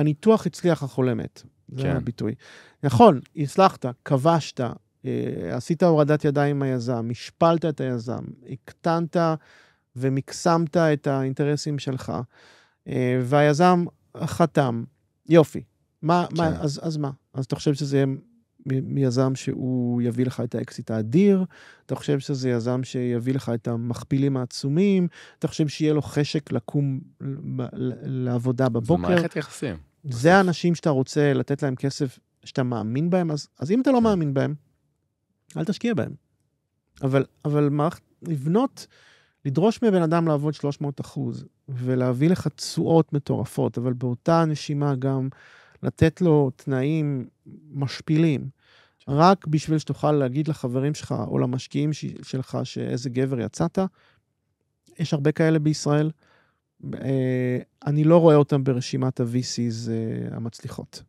הניתוח הצליח, החולה מת. זה כן. הביטוי. נכון, הצלחת, כבשת, עשית הורדת ידיים עם היזם, השפלת את היזם, הקטנת ומקסמת את האינטרסים שלך, והיזם חתם. יופי. אז מה? אז אתה חושב שזה יהיה יזם שהוא יביא לך את האקסיט האדיר? אתה חושב שזה יזם שיביא לך את המכפילים העצומים? אתה חושב שיהיה לו חשק לקום לעבודה בבוקר? זו מערכת יחסים. זה האנשים שאתה רוצה לתת להם כסף שאתה מאמין בהם, אז אם אתה לא מאמין בהם, אל תשקיע בהם. אבל לבנות, לדרוש מבן אדם לעבוד 300% ולהביא לך תשואות מטורפות, אבל באותה נשימה גם לתת לו תנאים משפילים, רק בשביל שתוכל להגיד לחברים שלך או למשקיעים שלך שאיזה גבר יצאת. יש הרבה כאלה בישראל. אני לא רואה אותם ברשימת ה-VCs המצליחות.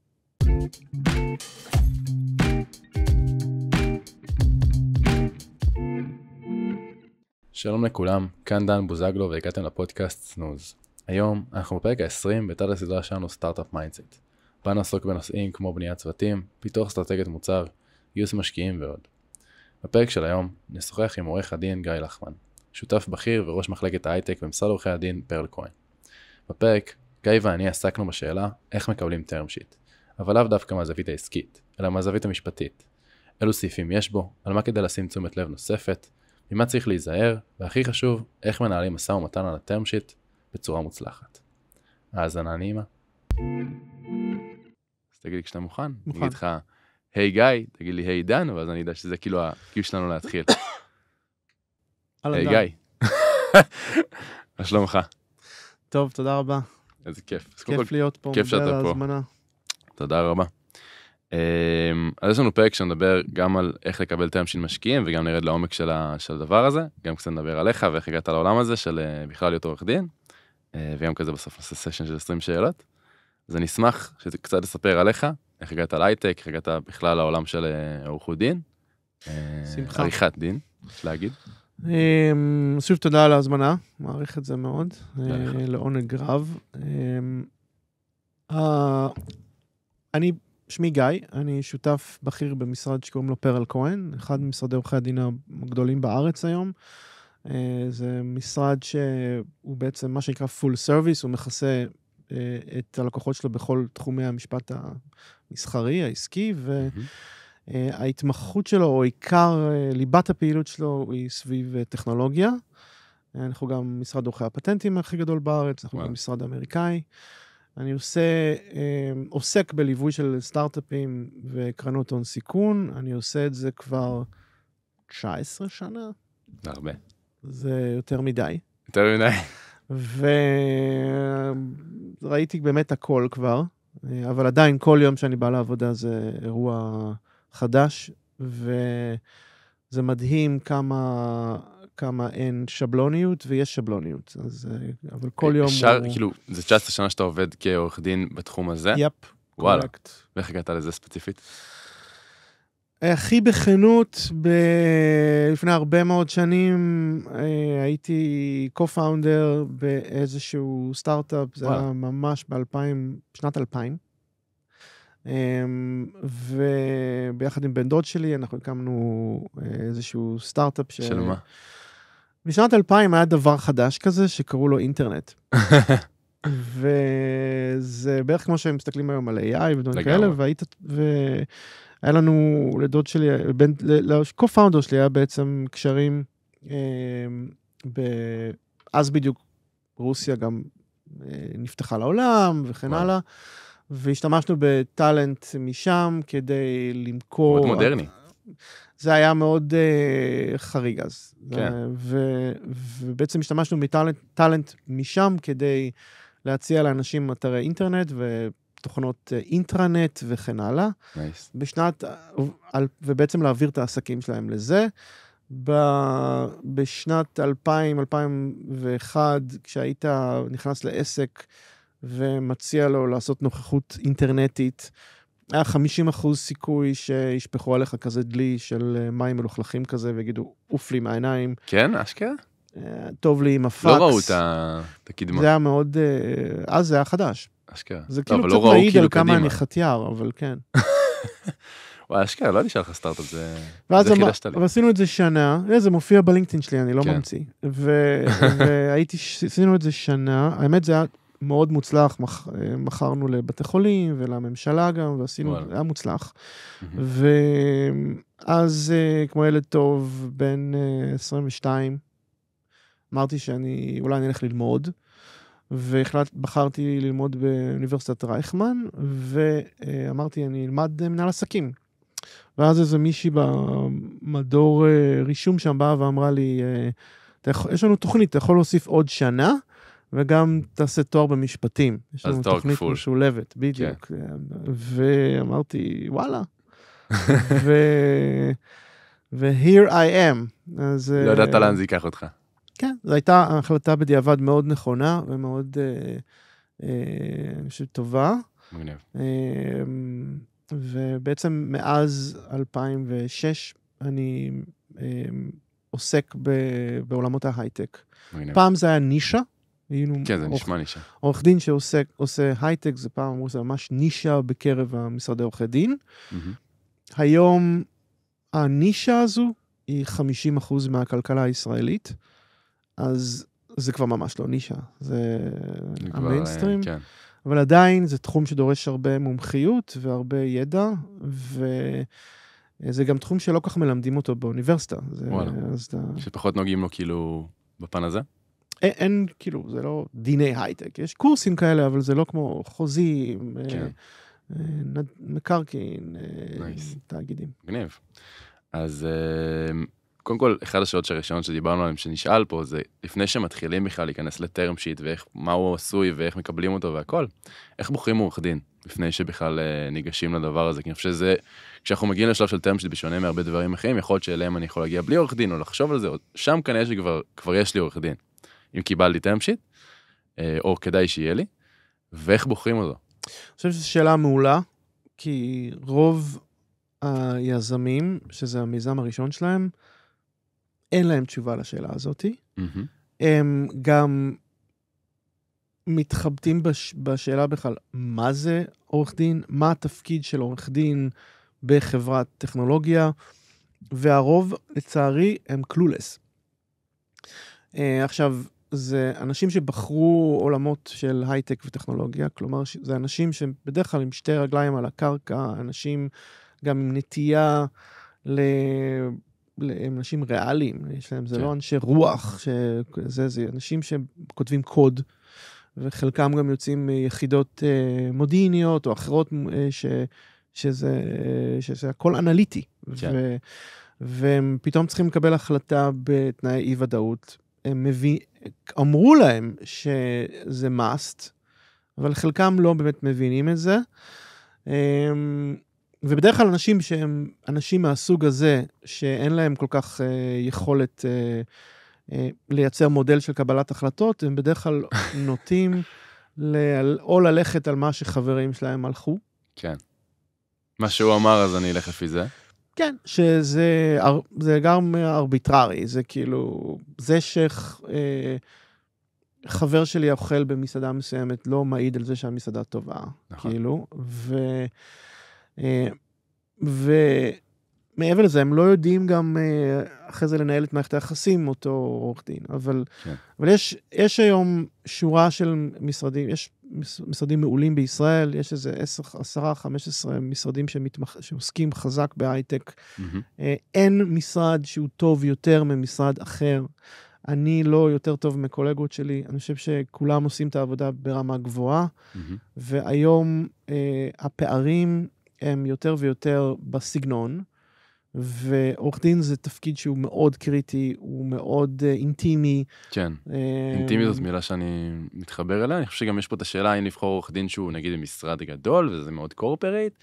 שלום לכולם, כאן דן בוזגלו והגעתם לפודקאסט סנוז. היום אנחנו בפרק ה-20 בתת הסדרה שלנו סטארט-אפ מיינדסט. בה נעסוק בנושאים כמו בניית צוותים, פיתוח אסטרטגיית מוצר, גיוס משקיעים ועוד. בפרק של היום נשוחח עם עורך הדין גיא לחמן, שותף בכיר וראש מחלקת ההייטק במשרד עורכי הדין פרל כהן. בפרק גיא ואני עסקנו בשאלה איך מקבלים טרם שיט, אבל לאו דווקא מהזווית העסקית, אלא מהזווית המשפטית. אילו סעיפים יש בו, על מה כדאי לשים תשומת לב נוספת, ממה צריך להיזהר, והכי חשוב, איך מנהלים משא ומתן על הטרם שיט בצורה מוצלחת. האזנה נעימה. אז תגיד לי כשאתה מוכן. אני אגיד לך, היי גיא, תגיד לי היי דן, ואז אני יודע שזה כאילו הקיו שלנו להתחיל. היי גיא. מה שלומך? טוב, תודה רבה. איזה כיף. כיף להיות פה. כיף שאתה פה. תודה רבה. אז יש לנו פרק שנדבר גם על איך לקבל טרם שיט משקיעים, וגם נרד לעומק של הדבר הזה, גם קצת נדבר עליך ואיך הגעת לעולם הזה של בכלל להיות עורך דין, וגם כזה בסוף נעשה סשן של 20 שאלות. אז אני אשמח שקצת לספר עליך, איך הגעת להייטק, איך הגעת בכלל לעולם של עורכות דין, עריכת דין, יש להגיד. שוב תודה על ההזמנה, מעריך את זה מאוד, לעונג רב. אני שמי גיא, אני שותף בכיר במשרד שקוראים לו פרל כהן, אחד ממשרדי עורכי הדין הגדולים בארץ היום. זה משרד שהוא בעצם מה שנקרא full service, הוא מכסה את הלקוחות שלו בכל תחומי המשפט המסחרי, העסקי, וההתמחות שלו, או עיקר ליבת הפעילות שלו, היא סביב טכנולוגיה. אנחנו גם משרד עורכי הפטנטים הכי גדול בארץ, אנחנו גם משרד אמריקאי. אני עוסק בליווי של סטארט-אפים וקרנות הון סיכון, אני עושה את זה כבר 19 שנה. הרבה. זה יותר מדי. יותר מדי. וראיתי באמת הכל כבר, אבל עדיין כל יום שאני בא לעבודה זה אירוע חדש, וזה מדהים כמה אין שבלוניות, ויש שבלוניות. אבל כל יום כאילו, זה 19 שנה שאתה עובד כעורך דין בתחום הזה? יפ, קורקט. ואיך הגעת לזה ספציפית? הכי בכנות, לפני הרבה מאוד שנים, הייתי co-founder באיזשהו סטארט-אפ, זה היה ממש בשנת 2000. וביחד עם בן דוד שלי, אנחנו הקמנו איזשהו סטארט-אפ של מה? בשנת 2000 היה דבר חדש כזה, שקראו לו אינטרנט. וזה בערך כמו שהם מסתכלים היום על AI ודברים כאלה, היה לנו לדוד שלי, לקו-פאונדר שלי היה בעצם קשרים, אז בדיוק רוסיה גם נפתחה לעולם וכן הלאה, והשתמשנו בטלנט משם כדי למכור. מאוד מודרני. זה היה מאוד חריג אז. ובעצם השתמשנו מטלנט משם כדי להציע לאנשים אתרי אינטרנט תוכנות אינטרנט וכן הלאה. ובעצם להעביר את העסקים שלהם לזה. בשנת 2000-2001, כשהיית נכנס לעסק ומציע לו לעשות נוכחות אינטרנטית, היה 50% סיכוי שישפכו עליך כזה דלי של מים מלוכלכים כזה, ויגידו, אוף לי מהעיניים. כן, אשכרה? טוב לי עם הפקס. לא ראו את הקדמה. זה היה מאוד, אז זה היה חדש. אשכרה. זה לא, כאילו אבל קצת לא ראו מעיד כאילו על כמה קדימה. אני חתיאר, אבל כן. וואי, אשכרה, לא נשאר לך סטארט-אפ, זה חידשת לי. אבל עשינו את זה שנה, זה מופיע בלינקדאין שלי, אני לא כן. ממציא. עשינו את זה שנה, האמת זה היה מאוד מוצלח, מכרנו לבתי חולים ולממשלה גם, ועשינו, וואלה. זה היה מוצלח. מהמם. ואז, כמו ילד טוב, בן 22, אמרתי אולי אני אלך ללמוד, בחרתי ללמוד באוניברסיטת רייכמן, ואמרתי, אני אלמד מנהל עסקים. ואז איזה מישהי במדור רישום שם באה ואמרה לי, יש לנו תוכנית, אתה יכול להוסיף עוד שנה, וגם תעשה תואר במשפטים. יש אז לנו תואר תוכנית כפול. משולבת, בדיוק. ואמרתי, וואלה. ו-here I am. לא ידעת לאן זה ייקח אותך. כן, זו הייתה החלטה בדיעבד מאוד נכונה, ומאוד, אני חושב, טובה. מגניב. ובעצם מאז 2006 אני עוסק בעולמות ההייטק. מגניב. פעם זה היה נישה. כן, זה נשמע נישה. עורך דין שעושה הייטק, זה פעם אמרו, זה ממש נישה בקרב המשרדי עורכי דין. היום הנישה הזו היא 50% מהכלכלה הישראלית, אז זה כבר ממש לא נישה, זה המיינסטרים. כן. אבל עדיין זה תחום שדורש הרבה מומחיות והרבה ידע, וזה גם תחום שלא כך מלמדים אותו באוניברסיטה. וואלה. שפחות נוגעים לו כאילו בפן הזה? אין, כאילו, זה לא דיני הייטק. יש קורסים כאלה, אבל זה לא כמו חוזים, מקרקעין, תאגידים. מגניב. אז קודם כל, אחד השאלות הראשונות שדיברנו עליהם, שנשאל פה, זה לפני שמתחילים בכלל להיכנס לטרם שיט, ומה הוא עשוי ואיך מקבלים אותו והכל, איך בוחרים עורך דין לפני שבכלל ניגשים לדבר הזה? כי אני חושב שזה, כשאנחנו מגיעים לשלב של טרם שיט בשונה מהרבה דברים אחרים, יכול להיות שאליהם אני יכול להגיע בלי עורך דין, או לחשוב על זה, או שם כנראה שכבר יש לי עורך דין. אם קיבלתי טרם שיט, או כדאי שיהיה לי, ואיך בוחרים אותו? אני חושב שזו שאלה מעולה, כי רוב היזמים, שזה המיזם הראשון שלהם, אין להם תשובה לשאלה הזאת. הם גם מתחבטים בשאלה בכלל, מה זה עורך דין, מה התפקיד של עורך דין בחברת טכנולוגיה, והרוב, לצערי, הם קלולס. עכשיו, זה אנשים שבחרו עולמות של הייטק וטכנולוגיה, כלומר, זה אנשים שבדרך כלל עם שתי רגליים על הקרקע, אנשים גם עם נטייה הם אנשים ריאליים, יש להם, זה לא אנשי רוח, זה אנשים שכותבים קוד, וחלקם גם יוצאים מיחידות מודיעיניות או אחרות, שזה הכל אנליטי, והם פתאום צריכים לקבל החלטה בתנאי אי-ודאות. הם אמרו להם שזה must, אבל חלקם לא באמת מבינים את זה. ובדרך כלל אנשים שהם אנשים מהסוג הזה, שאין להם כל כך יכולת לייצר מודל של קבלת החלטות, הם בדרך כלל נוטים או ללכת על מה שחברים שלהם הלכו. כן. מה שהוא אמר, אז אני אלך לפי זה. כן, שזה גם ארביטררי, זה כאילו, זה חבר שלי אוכל במסעדה מסוימת, לא מעיד על זה שהמסעדה טובה, כאילו, ומעבר לזה, הם לא יודעים גם אחרי זה לנהל את מערכת היחסים, אותו עורך דין, אבל יש היום שורה של משרדים, יש משרדים מעולים בישראל, יש איזה 10-15 משרדים שעוסקים חזק בהייטק. אין משרד שהוא טוב יותר ממשרד אחר. אני לא יותר טוב מקולגות שלי, אני חושב שכולם עושים את העבודה ברמה גבוהה, והיום הפערים הם יותר ויותר בסגנון, ועורך דין זה תפקיד שהוא מאוד קריטי, הוא מאוד אינטימי. כן, אינטימי זאת מילה שאני מתחבר אליה, אני חושב שגם יש פה את השאלה האם לבחור עורך דין שהוא נגיד במשרד גדול, וזה מאוד קורפרייט,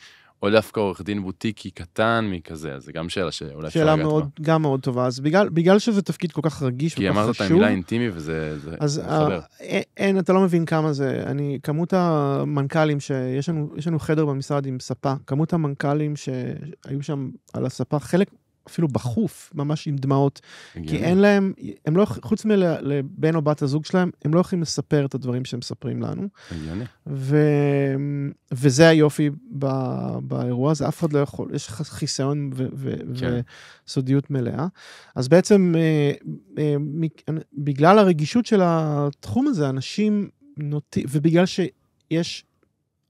או דווקא עורך דין בוטיקי קטן מכזה, אז זה גם שאלה שאולי אפשר לגעת בה. שאלה גם מאוד טובה, אז בגלל שזה תפקיד כל כך רגיש וכל כך חשוב. כי אמרת את המילה אינטימי וזה מחבר. אין, אתה לא מבין כמה זה, כמות המנכ"לים שיש לנו חדר במשרד עם ספה, כמות המנכ"לים שהיו שם על הספה, חלק אפילו בחוף, ממש עם דמעות, כי אין להם, הם לא, חוץ מלבן או בת הזוג שלהם, הם לא יכולים לספר את הדברים שהם מספרים לנו. וזה היופי באירוע הזה, אף אחד לא יכול, יש חיסיון וסודיות מלאה. אז בעצם, בגלל הרגישות של התחום הזה, אנשים ובגלל שיש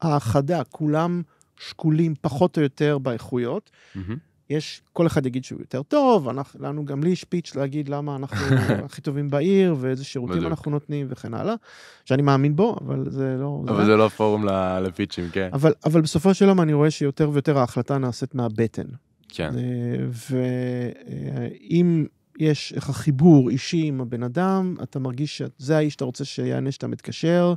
האחדה, כולם שקולים פחות או יותר באיכויות, יש, כל אחד יגיד שהוא יותר טוב, לנו גם לי יש פיץ' להגיד למה אנחנו הכי טובים בעיר, ואיזה שירותים אנחנו נותנים וכן הלאה, שאני מאמין בו, אבל זה לא... אבל זה לא פורום לפיצ'ים, כן. אבל בסופו של יום אני רואה שיותר ויותר ההחלטה נעשית מהבטן. כן. ואם יש לך חיבור אישי עם הבן אדם, אתה מרגיש שזה האיש שאתה רוצה שיענה שאתה מתקשר,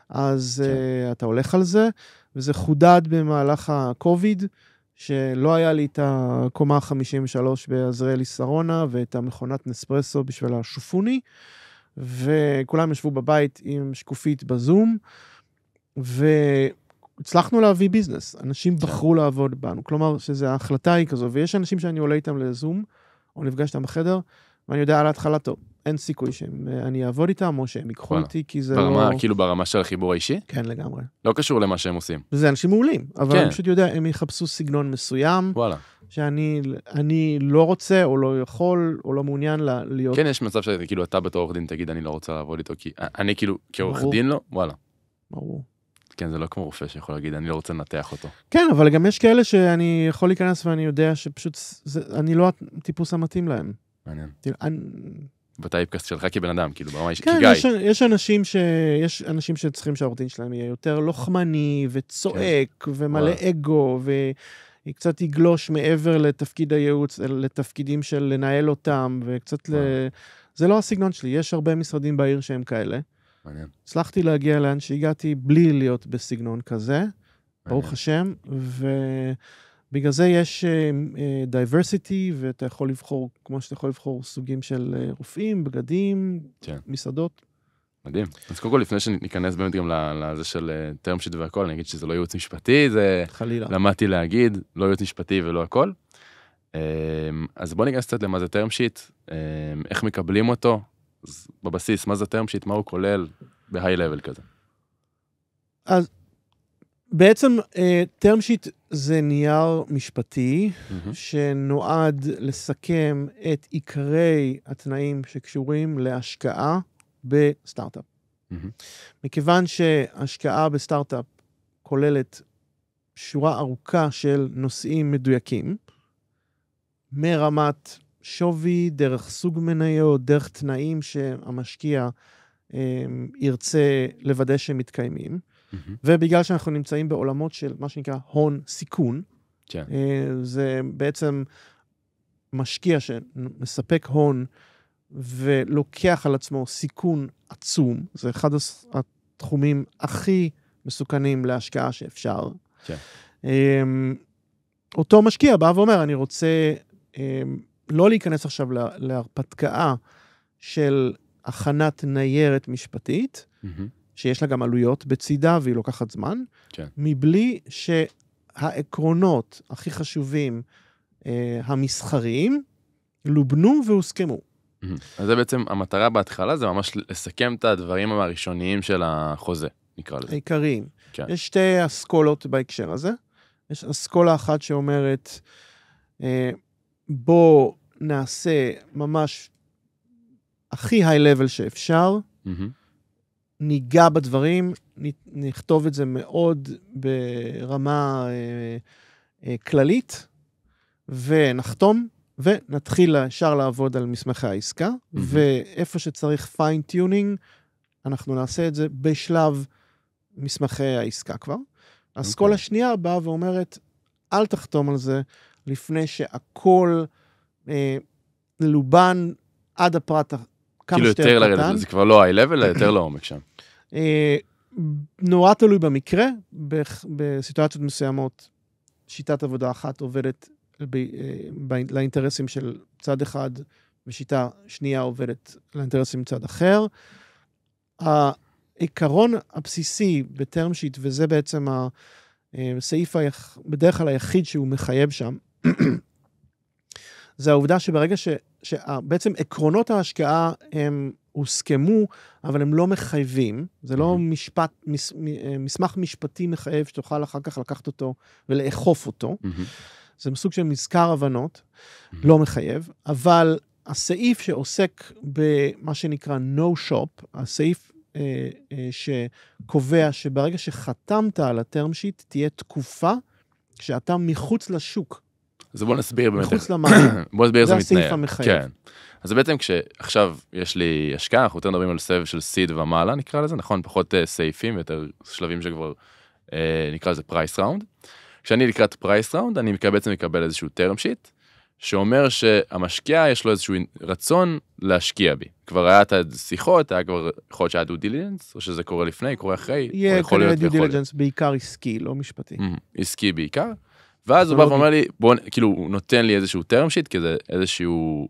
אז אתה הולך על זה, וזה חודד במהלך הקוביד, שלא היה לי את הקומה 53 בעזריאלי שרונה, ואת המכונת נספרסו בשביל השופוני, וכולם ישבו בבית עם שקופית בזום, והצלחנו להביא ביזנס. אנשים בחרו לעבוד בנו. כלומר, שזו ההחלטה היא כזו, ויש אנשים שאני עולה איתם לזום, או נפגש איתם בחדר, ואני יודע על ההתחלה טוב. אין סיכוי שאני אעבוד איתם, או שהם ייקחו אותי, כי זה לא... כאילו ברמה של החיבור האישי? כן, לגמרי. לא קשור למה שהם עושים. וזה אנשים מעולים, אבל אני פשוט יודע, הם יחפשו סגנון מסוים, שאני לא רוצה, או לא יכול, או לא מעוניין להיות... כן, יש מצב שכאילו אתה בתור עורך דין תגיד, אני לא רוצה לעבוד איתו, כי אני כאילו, כעורך דין לא, וואלה. ברור. כן, זה לא כמו רופא שיכול להגיד, אני לא רוצה לנתח אותו. כן, אבל גם יש כאלה שאני יכול להיכנס ואני יודע שפשוט, אני לא הטיפוס המתאים להם. מעניין. בטייפקאסט שלך כבן אדם, כאילו, ברמה אישית, כן, יש אנשים שצריכים שהעורך שלהם יהיה יותר לוחמני וצועק ומלא אגו, וקצת יגלוש מעבר לתפקיד הייעוץ, לתפקידים של לנהל אותם, וקצת זה לא הסגנון שלי, יש הרבה משרדים בעיר שהם כאלה. מעניין. הצלחתי להגיע לאן שהגעתי בלי להיות בסגנון כזה, ברוך השם, בגלל זה יש diversity, ואתה יכול לבחור, כמו שאתה יכול לבחור סוגים של רופאים, בגדים, מסעדות. מדהים. אז קודם כל, לפני שניכנס באמת גם לזה של term sheet והכל, אני אגיד שזה לא ייעוץ משפטי, זה למדתי להגיד, לא ייעוץ משפטי ולא הכל. אז בוא ניכנס קצת למה זה term sheet, איך מקבלים אותו, בבסיס, מה זה term sheet, מה הוא כולל ב-high level כזה. אז בעצם, term sheet זה נייר משפטי, שנועד לסכם את עיקרי התנאים שקשורים להשקעה בסטארט-אפ. מכיוון שהשקעה בסטארט-אפ כוללת שורה ארוכה של נושאים מדויקים, מרמת שווי, דרך סוג מניות, דרך תנאים שהמשקיע ירצה לוודא שהם מתקיימים, ובגלל שאנחנו נמצאים בעולמות של מה שנקרא הון סיכון, זה בעצם משקיע שמספק הון ולוקח על עצמו סיכון עצום, זה אחד התחומים הכי מסוכנים להשקעה שאפשר. אותו משקיע בא ואומר, אני רוצה לא להיכנס עכשיו להרפתקה של הכנת ניירת משפטית, שיש לה גם עלויות בצידה, והיא לוקחת זמן, מבלי שהעקרונות הכי חשובים, המסחריים, לובנו והוסכמו. אז זה בעצם, המטרה בהתחלה, זה ממש לסכם את הדברים הראשוניים של החוזה, נקרא לזה. העיקריים. יש שתי אסכולות בהקשר הזה. יש אסכולה אחת שאומרת, בוא נעשה ממש הכי high level שאפשר, ניגע בדברים, נכתוב את זה מאוד ברמה כללית, ונחתום, ונתחיל ישר לעבוד על מסמכי העסקה, ואיפה שצריך פיין טיונינג, אנחנו נעשה את זה בשלב מסמכי העסקה כבר. האסכולה השנייה באה ואומרת, אל תחתום על זה, לפני שהכל לובן עד הפרט כאילו יותר לרדת, זה כבר לא high level, יותר לעומק שם. נורא תלוי במקרה, בסיטואציות מסוימות, שיטת עבודה אחת עובדת לאינטרסים של צד אחד, ושיטה שנייה עובדת לאינטרסים מצד אחר. העיקרון הבסיסי בטרם שיט, וזה בעצם הסעיף בדרך כלל היחיד שהוא מחייב שם, זה העובדה שברגע שבעצם עקרונות ההשקעה הם הוסכמו, אבל הם לא מחייבים, זה לא מסמך משפטי מחייב שתוכל אחר כך לקחת אותו ולאכוף אותו, זה מסוג של מזכר הבנות, לא מחייב, אבל הסעיף שעוסק במה שנקרא no shop, הסעיף שקובע שברגע שחתמת על הטרם שיט, תהיה תקופה שאתה מחוץ לשוק. אז בוא נסביר באמת. מחוץ למים. בוא נסביר איך זה מתנהל. זה הסעיף המחייב. כן. אז בעצם כשעכשיו יש לי השקעה, אנחנו יותר מדברים על סבב של סיד ומעלה, נקרא לזה, נכון? פחות סעיפים, יותר שלבים שכבר נקרא לזה פרייס ראונד. כשאני לקראת פרייס ראונד, אני בעצם מקבל איזשהו טרם שיט, שאומר שהמשקיע יש לו איזשהו רצון להשקיע בי. כבר היה את השיחות, היה כבר יכול להיות שהיה דו דיליג'נס, או שזה קורה לפני, קורה אחרי. יהיה כנראה דו דיליג'נס בעיקר עסקי, לא משפטי. עסקי בעיקר. ואז הוא בא ואומר לי, כאילו הוא נותן לי איזשהו טרם שיט, כי זה איזשהו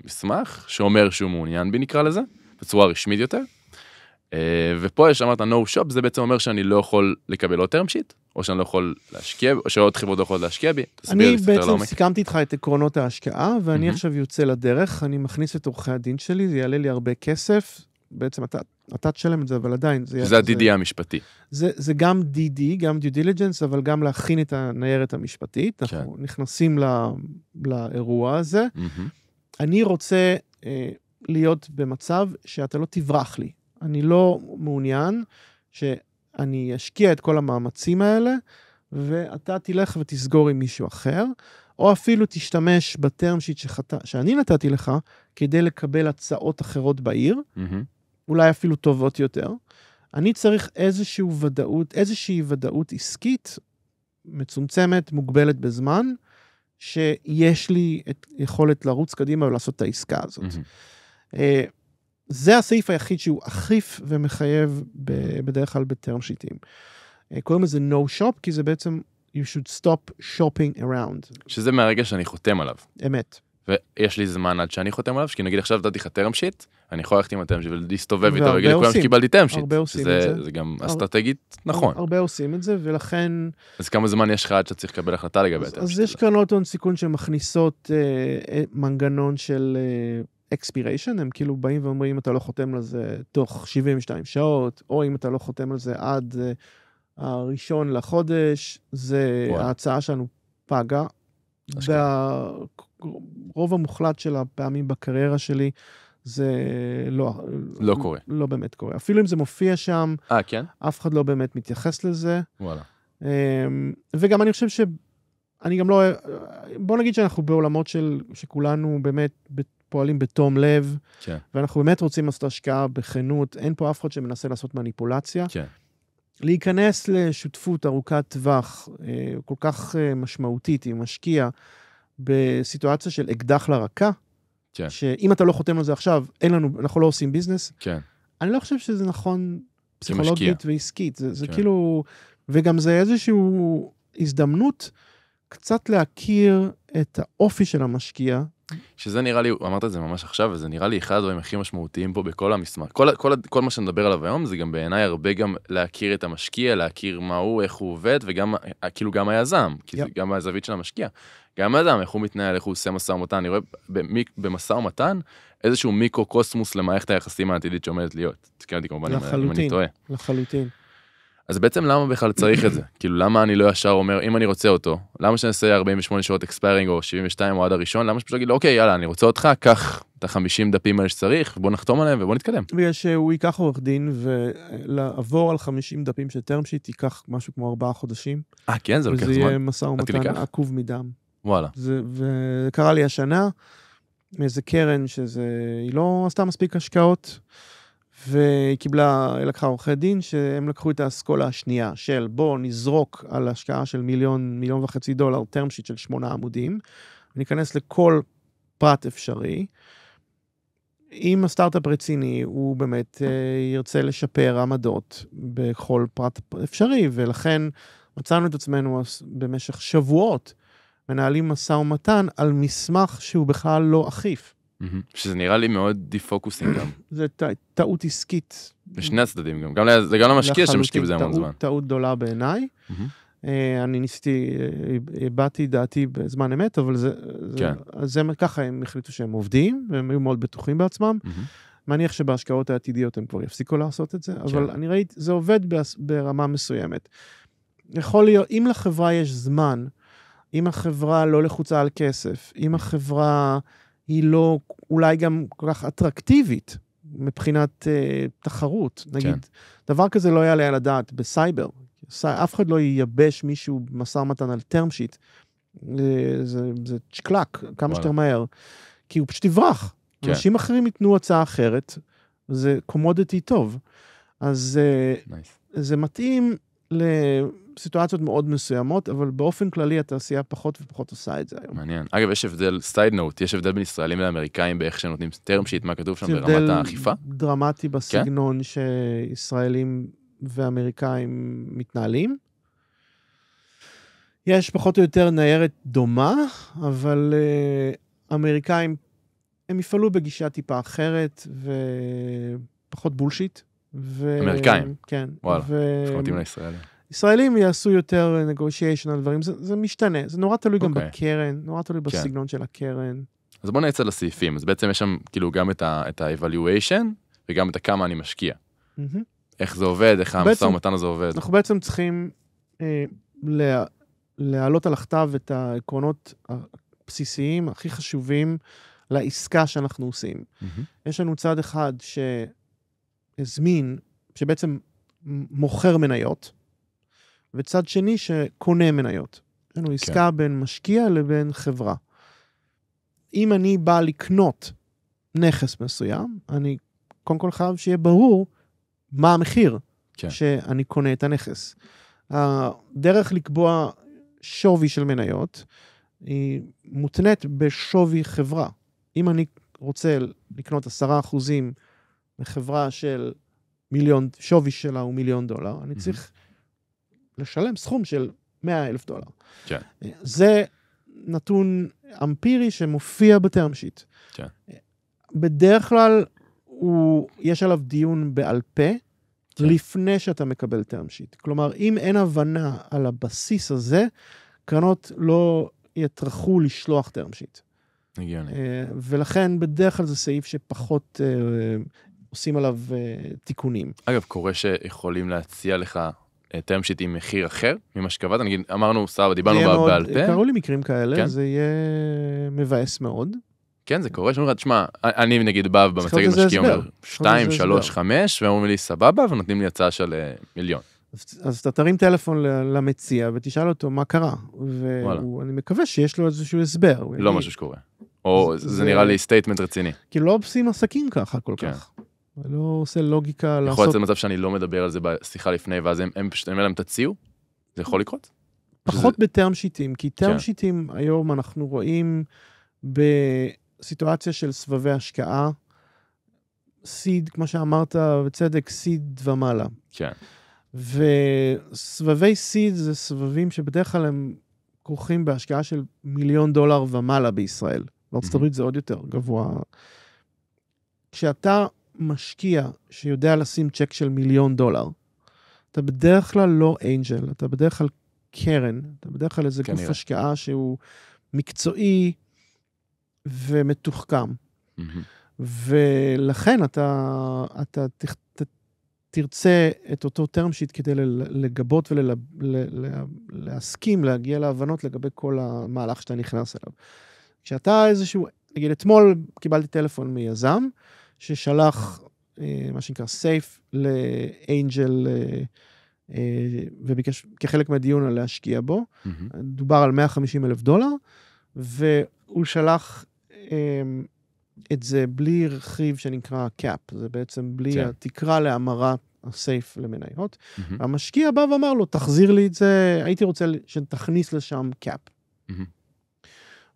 מסמך, שאומר שהוא מעוניין בי נקרא לזה, בצורה רשמית יותר. ופה יש אמרת no shop, זה בעצם אומר שאני לא יכול לקבל עוד טרם שיט, או שאני לא יכול להשקיע, או שעוד חברות לא יכולות להשקיע בי. אני בעצם סיכמתי איתך את עקרונות ההשקעה, ואני עכשיו יוצא לדרך, אני מכניס את עורכי הדין שלי, זה יעלה לי הרבה כסף, בעצם אתה תשלם את זה, אבל עדיין זה ה-DD המשפטי. זה גם DD, גם due diligence, אבל גם להכין את הניירת המשפטית, אנחנו נכנסים לאירוע הזה. אני רוצה להיות במצב שאתה לא תברח לי. אני לא מעוניין שאני אשקיע את כל המאמצים האלה, ואתה תלך ותסגור עם מישהו אחר, או אפילו תשתמש בטרם שיט שאני נתתי לך, כדי לקבל הצעות אחרות בעיר, אולי אפילו טובות יותר. אני צריך איזושהי ודאות עסקית, מצומצמת, מוגבלת בזמן, שיש לי את יכולת לרוץ קדימה ולעשות את העסקה הזאת. זה הסעיף היחיד שהוא אכיף ומחייב בדרך כלל בטרם שיטים. קוראים לזה no shop, כי זה בעצם you should stop shopping around. שזה מהרגע שאני חותם עליו. אמת. ויש לי זמן עד שאני חותם עליו, שכי נגיד עכשיו נתתי לך טרם שיט, אני יכול ללכת עם הטרם שיט ולהסתובב איתו, וגיד לכולם שקיבלתי טרם שיט. הרבה עושים את זה. זה גם אסטרטגית נכון. הרבה עושים את זה, ולכן... אז כמה זמן יש לך עד שצריך לקבל החלטה לגבי הטרם שיט? אז יש קרנות הון סיכון שמכניסות מנגנון של expiration, הם כאילו באים ואומרים, אם אתה לא חותם על זה תוך 72 שעות, או אם אתה לא חותם על זה עד הראשון לחודש, זה ההצעה שלנו פגה. ברוב המוחלט של הפעמים בקריירה שלי, זה לא קורה. לא באמת קורה. אפילו אם זה מופיע שם, כן? אף אחד לא באמת מתייחס לזה. וואלה. וגם אני חושב אני גם לא... בוא נגיד שאנחנו בעולמות שכולנו באמת פועלים בתום לב, כן. ואנחנו באמת רוצים לעשות השקעה בכנות, אין פה אף אחד שמנסה לעשות מניפולציה. כן. להיכנס לשותפות ארוכת טווח, כל כך משמעותית, עם משקיע, בסיטואציה של אקדח לרקה, כן. שאם אתה לא חותם על זה עכשיו, אנחנו לא עושים ביזנס, כן. אני לא חושב שזה נכון פסיכולוגית ועסקית, זה כן. כאילו, וגם זה איזושהי הזדמנות קצת להכיר את האופי של המשקיע. שזה נראה לי, אמרת את זה ממש עכשיו, וזה נראה לי אחד הדברים הכי משמעותיים פה בכל המסמך. כל מה שנדבר עליו היום, זה גם בעיניי הרבה גם להכיר את המשקיע, להכיר מה הוא, איך הוא עובד, וגם, כאילו גם היזם, כי זה גם הזווית של המשקיע. גם היזם, איך הוא מתנהל, איך הוא עושה מסע ומתן. אני רואה במסע ומתן איזשהו מיקרו-קוסמוס למערכת היחסים העתידית שעומדת להיות. תקן אותי כמובן אם אני טועה. לחלוטין. אז בעצם למה בכלל צריך את זה? כאילו למה אני לא ישר אומר, אם אני רוצה אותו, למה שנעשה 48 שעות אקספיירינג או 72 או עד הראשון, למה שפשוט להגיד לו, אוקיי, יאללה, אני רוצה אותך, קח את ה-50 דפים האלה שצריך, בוא נחתום עליהם ובוא נתקדם. בגלל שהוא ייקח עורך דין ולעבור על 50 דפים של טרם שיט, ייקח משהו כמו 4 חודשים. כן, זה לוקח זמן. וזה יהיה מסע ומתן עקוב מדם. וואלה. וקרה לי השנה, מאיזה קרן היא לא עשתה מספיק השקעות, והיא לקחה עורכי דין, שהם לקחו את האסכולה השנייה, של בוא נזרוק על השקעה של $1.5 מיליון, טרם שיט של 8 עמודים, וניכנס לכל פרט אפשרי. אם הסטארט-אפ רציני, הוא באמת ירצה לשפר עמדות בכל פרט אפשרי, ולכן מצאנו את עצמנו במשך שבועות, מנהלים מסע ומתן על מסמך שהוא בכלל לא אכיף. שזה נראה לי מאוד דיפוקוסים גם. זה טעות עסקית. בשני הצדדים גם. זה גם למשקיע שמשקיע בזה המון זמן. טעות גדולה בעיניי. אני ניסיתי, הבאתי דעתי בזמן אמת, אבל זה ככה הם החליטו שהם עובדים, והם היו מאוד בטוחים בעצמם. מניח שבהשקעות העתידיות הם כבר יפסיקו לעשות את זה, אבל אני ראיתי, זה עובד ברמה מסוימת. יכול להיות, אם לחברה יש זמן, אם החברה לא לחוצה על כסף, אם החברה היא לא אולי גם כל כך אטרקטיבית, מבחינת תחרות, נגיד, דבר כזה לא יעלה על הדעת בסייבר, אף אחד לא ייבש מישהו משא ומתן על term sheet, זה צ'קלק, כמה שיותר מהר, כי הוא פשוט יברח, אנשים אחרים ייתנו הצעה אחרת, זה קומודיטי טוב, אז זה מתאים לסיטואציות מאוד מסוימות, אבל באופן כללי התעשייה פחות ופחות עושה את זה היום. מעניין. אגב, יש הבדל, סייד נוט, יש הבדל בין ישראלים לאמריקאים באיך שנותנים term sheet, מה כתוב שם ברמת האכיפה? הבדל דרמטי בסגנון שישראלים ואמריקאים מתנהלים. יש פחות או יותר ניירת דומה, אבל אמריקאים, הם יפעלו בגישה טיפה אחרת, ופחות בולשיט. אמריקאים? כן. וואלה, שמתאים לישראלים. ישראלים יעשו יותר negotiation על דברים, זה משתנה, זה נורא תלוי גם בקרן, נורא תלוי בסגנון של הקרן. אז בוא נעצה לסעיפים, אז בעצם יש שם כאילו גם את ה-evaluation, וגם את כמה אני משקיע. איך זה עובד, איך המשא ומתן הזה עובד. אנחנו בעצם צריכים להעלות על הכתב את העקרונות הבסיסיים, הכי חשובים לעסקה שאנחנו עושים. יש לנו צד אחד שהזמין, שבעצם מוכר מניות, וצד שני שקונה מניות. יש לנו עסקה בין משקיע לבין חברה. אם אני בא לקנות נכס מסוים, אני קודם כל חייב שיהיה ברור מה המחיר שאני קונה את הנכס. הדרך לקבוע שווי של מניות היא מותנית בשווי חברה. אם אני רוצה לקנות 10% מחברה של שווי שלה הוא $1,000,000, אני צריך לשלם סכום של $100,000. כן. זה נתון אמפירי שמופיע בטרם שיט. כן. בדרך כלל יש עליו דיון בעל פה, לפני שאתה מקבל טרם שיט. כלומר, אם אין הבנה על הבסיס הזה, קרנות לא יטרחו לשלוח טרם שיט. הגיוני. ולכן בדרך כלל זה סעיף שפחות עושים עליו תיקונים. אגב, קורה שיכולים להציע לך טרם שיט עם מחיר אחר ממה שקבעת? נגיד, אמרנו, סבבה, דיברנו בעל פה. קראו לי מקרים כאלה, זה יהיה מבאס מאוד. כן, זה קורה, שאומרים לך, תשמע, אני נגיד בא במצגת משקיע, אומר 2, 3, 5, ואומרים לי סבבה, ונותנים לי הצעה של $1,000,000. אז אתה תרים טלפון למציע, ותשאל אותו מה קרה, ואני מקווה שיש לו איזשהו הסבר. לא משהו שקורה. או זה נראה לי סטייטמנט רציני. כי לא עושים עסקים ככה כל כך. לא עושה לוגיקה לעשות... יכול להיות מצב שאני לא מדבר על זה בשיחה לפני, ואז הם פשוט אומרים להם תציעו? זה יכול לקרות? פחות בטרם שיטים, כי טרם שיטים היום אנחנו רואים בסיטואציה של סבבי השקעה, סיד, כמו שאמרת בצדק, סיד ומעלה. כן. וסבבי סיד זה סבבים שבדרך כלל הם כרוכים בהשקעה של $1,000,000 ומעלה בישראל. בארצות הברית זה עוד יותר גבוה. כשאתה משקיע שיודע לשים צ'ק של $1,000,000, אתה בדרך כלל לא אנג'ל, אתה בדרך כלל קרן, אתה בדרך כלל איזה גוף השקעה שהוא מקצועי ומתוחכם. ולכן אתה תרצה את אותו term sheet כדי לגבות ולהסכים, להגיע להבנות לגבי כל המהלך שאתה נכנס אליו. כשאתה איזשהו, נגיד אתמול קיבלתי טלפון מיזם, ששלח מה שנקרא סייף לאנג'ל, וביקש כחלק מהדיון על להשקיע בו, דובר על $150,000, והוא שלח את זה בלי רכיב שנקרא קאפ, זה בעצם בלי התקרה להמרת הסייף למניות. המשקיע בא ואמר לו, תחזיר לי את זה, הייתי רוצה שתכניס לשם קאפ.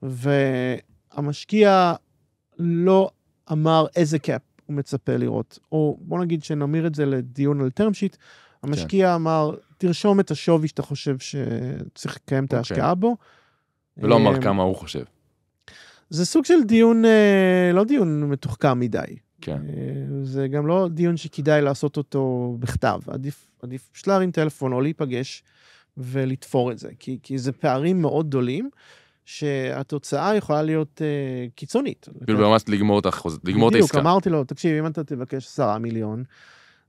והמשקיע לא אמר איזה קאפ הוא מצפה לראות, או בוא נגיד שנמיר את זה לדיון על term sheet, המשקיע אמר, תרשום את השווי שאתה חושב שצריך לקיים את ההשקעה בו. ולא אמר כמה הוא חושב. זה סוג של דיון, לא דיון מתוחכם מדי. כן. זה גם לא דיון שכדאי לעשות אותו בכתב. עדיף להרים טלפון או להיפגש ולתפור את זה, כי זה פערים מאוד גדולים, שהתוצאה יכולה להיות קיצונית. כאילו ממש לגמור את העסקה. בדיוק, אמרתי לו, תקשיב, אם אתה תבקש 10 מיליון,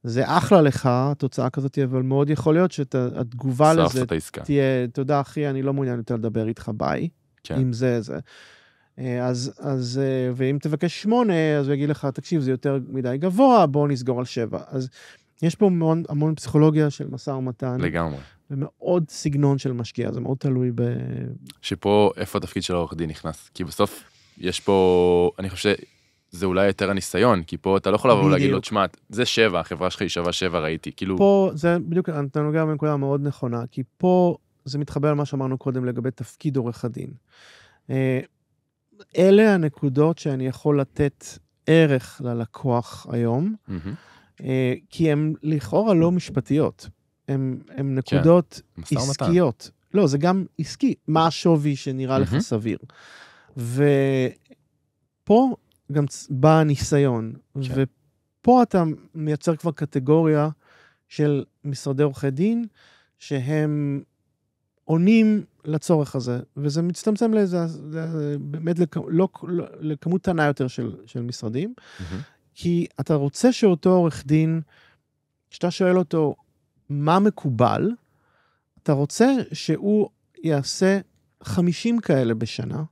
זה אחלה לך, התוצאה כזאת, אבל מאוד יכול להיות שהתגובה לזה תהיה, תודה אחי, אני לא מעוניין יותר לדבר איתך, ביי, אם זה. אז, ואם תבקש 8, אז הוא יגיד לך, תקשיב, זה יותר מדי גבוה, בואו נסגור על 7. אז יש פה המון פסיכולוגיה של משא ומתן. לגמרי. ומאוד סגנון של משקיע, זה מאוד תלוי שפה, איפה התפקיד של העורך דין נכנס? כי בסוף יש פה, אני חושב שזה אולי יותר הניסיון, כי פה אתה לא יכול לבוא ולהגיד לו, תשמע, זה 7, החברה שלך היא שווה 7, ראיתי, כאילו... פה, זה בדיוק, אתה נוגע בנקודה מאוד נכונה, כי פה זה מתחבר למה שאמרנו קודם לגבי תפקיד עורך הדין. אלה הנקודות שאני יכול לתת ערך ללקוח היום, כי הן לכאורה לא משפטיות. הן נקודות עסקיות. לא, זה גם עסקי. מה השווי שנראה לך סביר? ופה גם בא הניסיון. ופה אתה מייצר כבר קטגוריה של משרדי עורכי דין, שהם עונים לצורך הזה, וזה מצטמצם לזה, באמת לכמות קטנה יותר של משרדים, כי אתה רוצה שאותו עורך דין, כשאתה שואל אותו, מה מקובל, אתה רוצה שהוא יעשה 50 כאלה בשנה,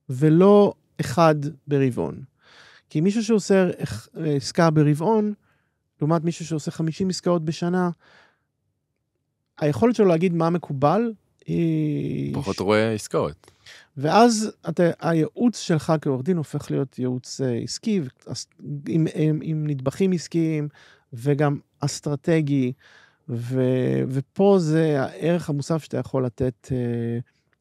ולא אחד ברבעון. כי מישהו שעושה עסקה ברבעון, לעומת מישהו שעושה 50 עסקאות בשנה, היכולת שלו להגיד מה מקובל, פחות רואה עסקאות. ואז הייעוץ שלך כעורך דין הופך להיות ייעוץ עסקי, עם נדבכים עסקיים, וגם אסטרטגי, ופה זה הערך המוסף שאתה יכול לתת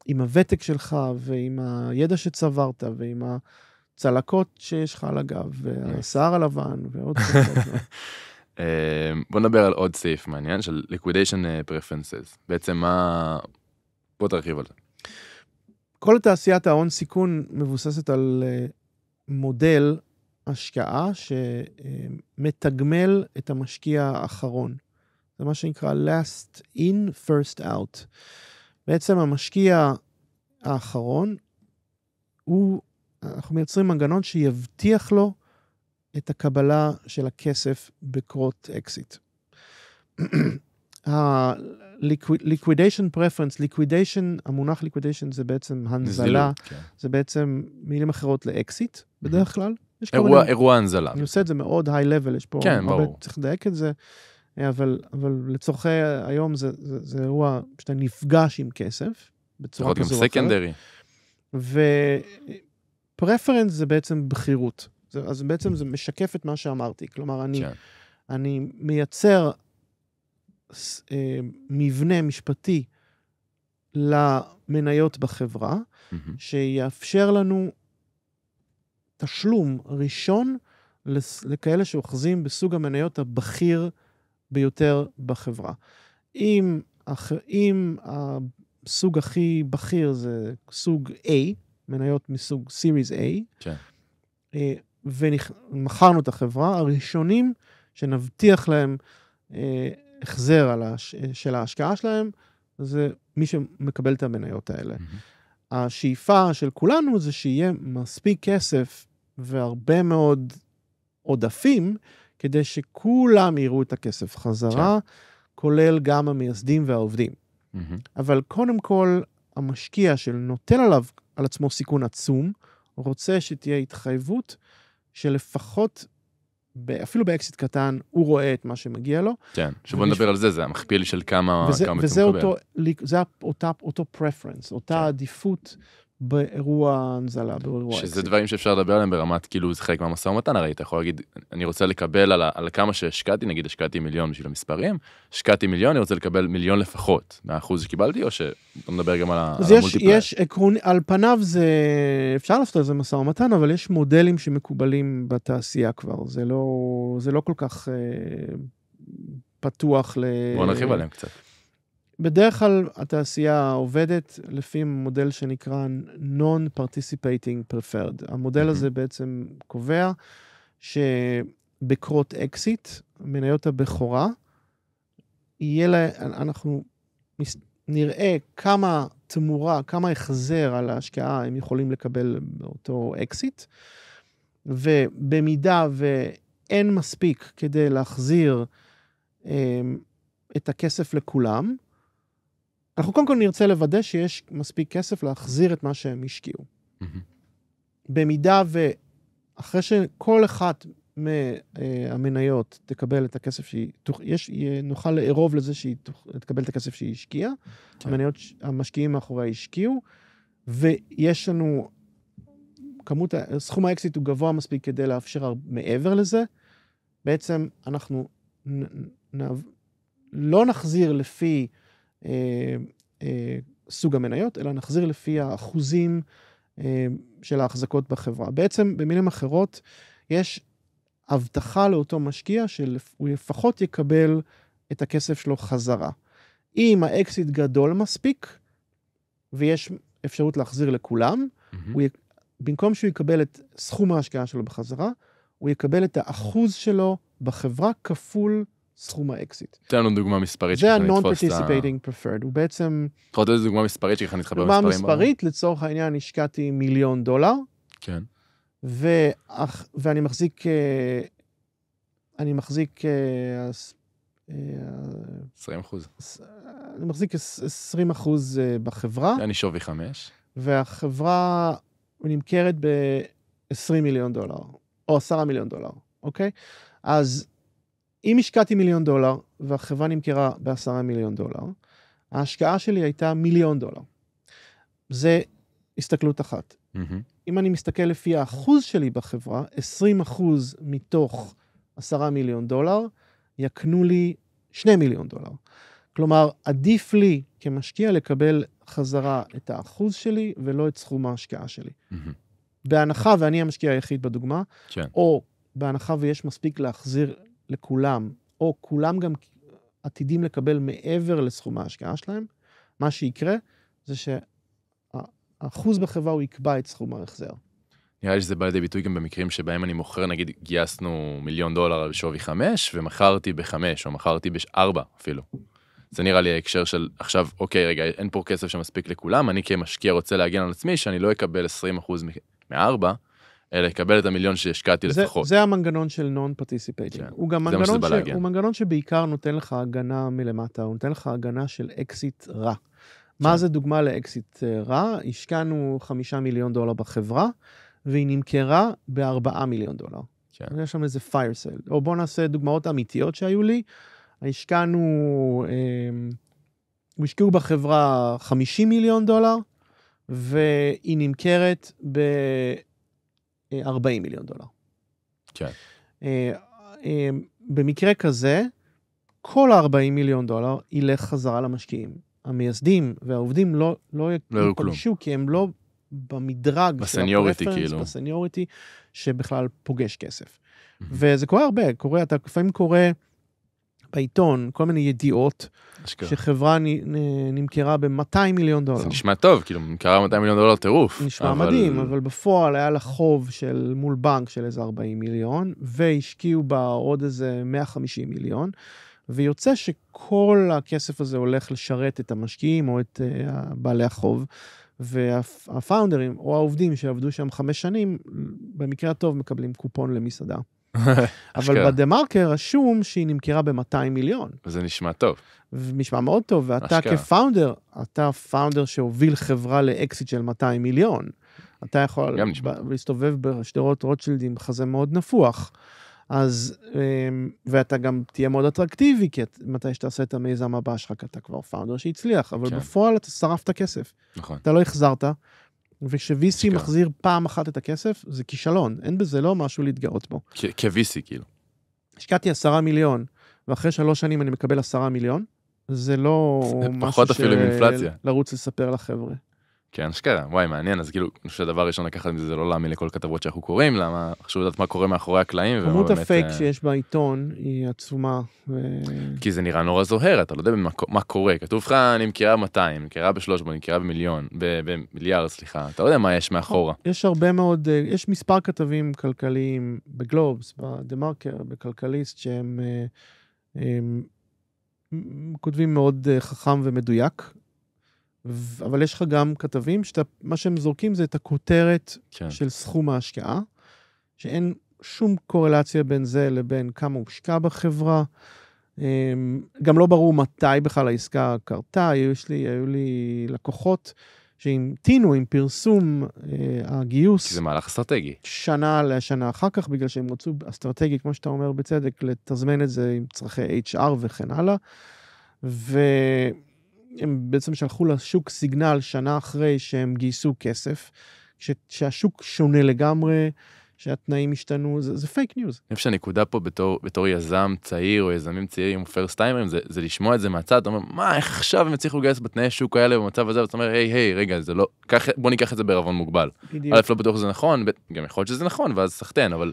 עם הוותק שלך, ועם הידע שצברת, ועם הצלקות שיש לך על הגב, והשיער הלבן, ועוד צלקות. בוא נדבר על עוד סעיף מעניין, של liquidation preferences. בעצם מה... בוא תרחיב על זה. כל תעשיית ההון סיכון מבוססת על מודל השקעה שמתגמל את המשקיע האחרון. זה מה שנקרא last in, first out. בעצם המשקיע האחרון, אנחנו מייצרים מנגנון שיבטיח לו את הקבלה של הכסף בקרות אקסיט. liquidation preference, המונח liquidation זה בעצם הנזלה, זה בעצם מילים אחרות לאקסיט, בדרך כלל. אירוע הנזלה. אני עושה את זה מאוד high level, יש פה הרבה, צריך לדייק את זה, אבל לצורכי היום זה אירוע שאתה נפגש עם כסף, בצורה כזו או אחרת. ו-preference זה בעצם בחירות. אז בעצם זה משקף את מה שאמרתי. כלומר, אני מייצר מבנה משפטי למניות בחברה, שיאפשר לנו תשלום ראשון לכאלה שאוחזים בסוג המניות הבכיר ביותר בחברה. אם הסוג הכי בכיר זה סוג A, מניות מסוג Series A, ומכרנו את החברה, הראשונים שנבטיח להם החזר של ההשקעה שלהם, זה מי שמקבל את המניות האלה. השאיפה של כולנו זה שיהיה מספיק כסף והרבה מאוד עודפים, כדי שכולם יראו את הכסף חזרה, כולל גם המייסדים והעובדים. אבל קודם כל, המשקיע שנוטל על עצמו סיכון עצום, רוצה שתהיה התחייבות שלפחות, אפילו באקסיט קטן, הוא רואה את מה שמגיע לו. כן, שבוא נדבר על זה, זה המכפיל של כמה וזה אותו preference, אותה עדיפות באירוע הנזלה, באירוע אקסיט. שזה דברים שאפשר לדבר עליהם ברמת, כאילו זה חלק מהמשא ומתן, הרי אתה יכול להגיד, אני רוצה לקבל על כמה שהשקעתי, נגיד השקעתי 1,000,000 בשביל המספרים, השקעתי 1,000,000, אני רוצה לקבל 1,000,000 לפחות, מהאחוז שקיבלתי, או שאתה מדבר גם על המולטיפלייר? יש עקרון, על פניו זה, אפשר לעשות על זה משא ומתן, אבל יש מודלים שמקובלים בתעשייה כבר, זה לא כל כך פתוח בוא נרחיב עליהם קצת. בדרך כלל התעשייה עובדת לפי מודל שנקרא Non-Participating Preferred. המודל הזה בעצם קובע שבקרות אקסיט, מניות הבכורה, אנחנו נראה כמה תמורה, כמה החזר על ההשקעה הם יכולים לקבל באותו אקסיט, ובמידה ואין מספיק כדי להחזיר את הכסף לכולם, אנחנו קודם כל נרצה לוודא שיש מספיק כסף להחזיר את מה שהם השקיעו. במידה ואחרי שכל אחת מהמניות תקבל את הכסף נוכל לערוב לזה שהיא תקבל את הכסף שהיא השקיעה, המניות, המשקיעים מאחוריה השקיעו, ויש לנו, סכום האקסיט הוא גבוה מספיק כדי לאפשר מעבר לזה, בעצם אנחנו לא נחזיר לפי סוג המניות, אלא נחזיר לפי האחוזים של ההחזקות בחברה. בעצם, במילים אחרות, יש הבטחה לאותו משקיע שהוא לפחות יקבל את הכסף שלו חזרה. אם האקסיט גדול מספיק, ויש אפשרות להחזיר לכולם, במקום שהוא יקבל את סכום ההשקעה שלו בחזרה, הוא יקבל את האחוז שלו בחברה כפול סכום האקסיט. תן לנו דוגמה מספרית. זה ה-non-participating preferred. הוא בעצם... אתה רוצה דוגמה מספרית שככה נתחבר במספרים? דוגמה מספרית, לצורך העניין, השקעתי $1,000,000. כן. ואני מחזיק... אני מחזיק... 20%. אני מחזיק 20% בחברה. אני שווי 5. והחברה נמכרת $20 מיליון, או $10 מיליון, אוקיי? אז אם השקעתי $1 מיליון, והחברה נמכרה $10 מיליון, ההשקעה שלי הייתה $1 מיליון. זה הסתכלות אחת. אם אני מסתכל לפי האחוז שלי בחברה, 20% מתוך $10 מיליון, יקנו לי $2 מיליון. כלומר, עדיף לי כמשקיע לקבל חזרה את האחוז שלי, ולא את סכום ההשקעה שלי. בהנחה, ואני המשקיע היחיד בדוגמה, או בהנחה ויש מספיק להחזיר לכולם, או כולם גם עתידים לקבל מעבר לסכום ההשקעה שלהם, מה שיקרה זה שהאחוז בחברה הוא יקבע את סכום ההחזר. נראה לי שזה בא לידי ביטוי גם במקרים שבהם אני מוכר, נגיד, גייסנו $1 מיליון על שווי 5, ומכרתי ב5, או מכרתי ב4 אפילו. זה נראה לי ההקשר של עכשיו, אוקיי, רגע, אין פה כסף שמספיק לכולם, אני כמשקיע רוצה להגן על עצמי, שאני לא אקבל 20% מ4, אלא אקבל את $1 מיליון שהשקעתי לפחות. זה המנגנון של non-participating. הוא גם מנגנון שבעיקר נותן לך הגנה מלמטה, הוא נותן לך הגנה של אקסיט רע. מה זה דוגמה לאקסיט רע? השקענו $5 מיליון בחברה, והיא נמכרה $4 מיליון. יש שם איזה fire sale. או בוא נעשה דוגמאות אמיתיות שהיו לי. השקיעו בחברה $50 מיליון, והיא נמכרת $40 מיליון. כן. במקרה כזה, כל $40 מיליון ילך חזרה למשקיעים. המייסדים והעובדים לא יקלשו, כי הם לא במדרג, בסניוריטי כאילו. בסניוריטי, שבכלל פוגש כסף. וזה קורה הרבה, אתה לפעמים קורא בעיתון, כל מיני ידיעות, שחברה נמכרה ב$200 מיליון. זה נשמע טוב, כאילו, נמכרה $200 מיליון טירוף. נשמע מדהים, אבל בפועל היה לה חוב מול בנק של איזה 40 מיליון, והשקיעו בה עוד איזה 150 מיליון, ויוצא שכל הכסף הזה הולך לשרת את המשקיעים, או את בעלי החוב, והפאונדרים, או העובדים שעבדו שם 5 שנים, במקרה הטוב מקבלים קופון למסעדה. אבל בדמרקר רשום שהיא נמכרה ב$200 מיליון. וזה נשמע טוב. נשמע מאוד טוב, ואתה כפאונדר, אתה פאונדר שהוביל חברה לאקסיט של $200 מיליון. אתה יכול להסתובב בשדרות רוטשילד עם חזה מאוד נפוח. אז, ואתה גם תהיה מאוד אטרקטיבי, כי מתי שתעשה את המיזם הבא שלך, אתה כבר פאונדר שהצליח, אבל בפועל אתה שרפת כסף. נכון. אתה לא החזרת, וכש-VC מחזיר פעם אחת את הכסף, זה כישלון. אין בזה לא משהו להתגאות בו. כ-VC, כאילו. השקעתי 10 מיליון, ואחרי 3 שנים אני מקבל 10 מיליון, זה לא משהו לרוץ לספר לחבר'ה. כן, שקרה, וואי, מעניין, אז כאילו, אני חושב שהדבר ראשון לקחת מזה, זה לא להאמין לכל כתבות שאנחנו קוראים, למה חשוב לדעת מה קורה מאחורי הקלעים. כמות הפייק שיש בעיתון היא עצומה. כי זה נראה נורא זוהר, אתה לא יודע מה קורה, כתוב לך, אני מכירה 200, מכירה ב300, מכירה במיליון, במיליארד, סליחה, אתה לא יודע מה יש מאחורה. יש הרבה מאוד, יש מספר כתבים כלכליים בגלובס, בדמרקר, בכלכליסט, שהם כותבים מאוד חכם ומדויק, אבל יש לך גם כתבים, מה שהם זורקים זה את הכותרת כן. של סכום ההשקעה, שאין שום קורלציה בין זה לבין כמה הושקע בחברה, גם לא ברור מתי בכלל העסקה קרתה, היו לי לקוחות שהמתינו עם פרסום הגיוס. כי זה מהלך אסטרטגי. שנה לשנה אחר כך, בגלל שהם רצו אסטרטגי, כמו שאתה אומר בצדק, לתזמן את זה עם צרכי HR וכן הלאה, והם בעצם שלחו לשוק סיגנל שנה אחרי שהם גייסו כסף, שהשוק שונה לגמרי, שהתנאים השתנו, זה פייק ניוז. אני חושב שהנקודה פה בתור יזם צעיר או יזמים צעירים או פרסט טיימרים, זה לשמוע את זה מהצד, אתה אומר, מה, איך עכשיו הם הצליחו לגייס בתנאי שוק האלה במצב הזה, ואתה אומר, היי, רגע, זה לא, בוא ניקח את זה בערבון מוגבל. א', לא בטוח שזה נכון, גם יכול להיות שזה נכון, ואז סחטן, אבל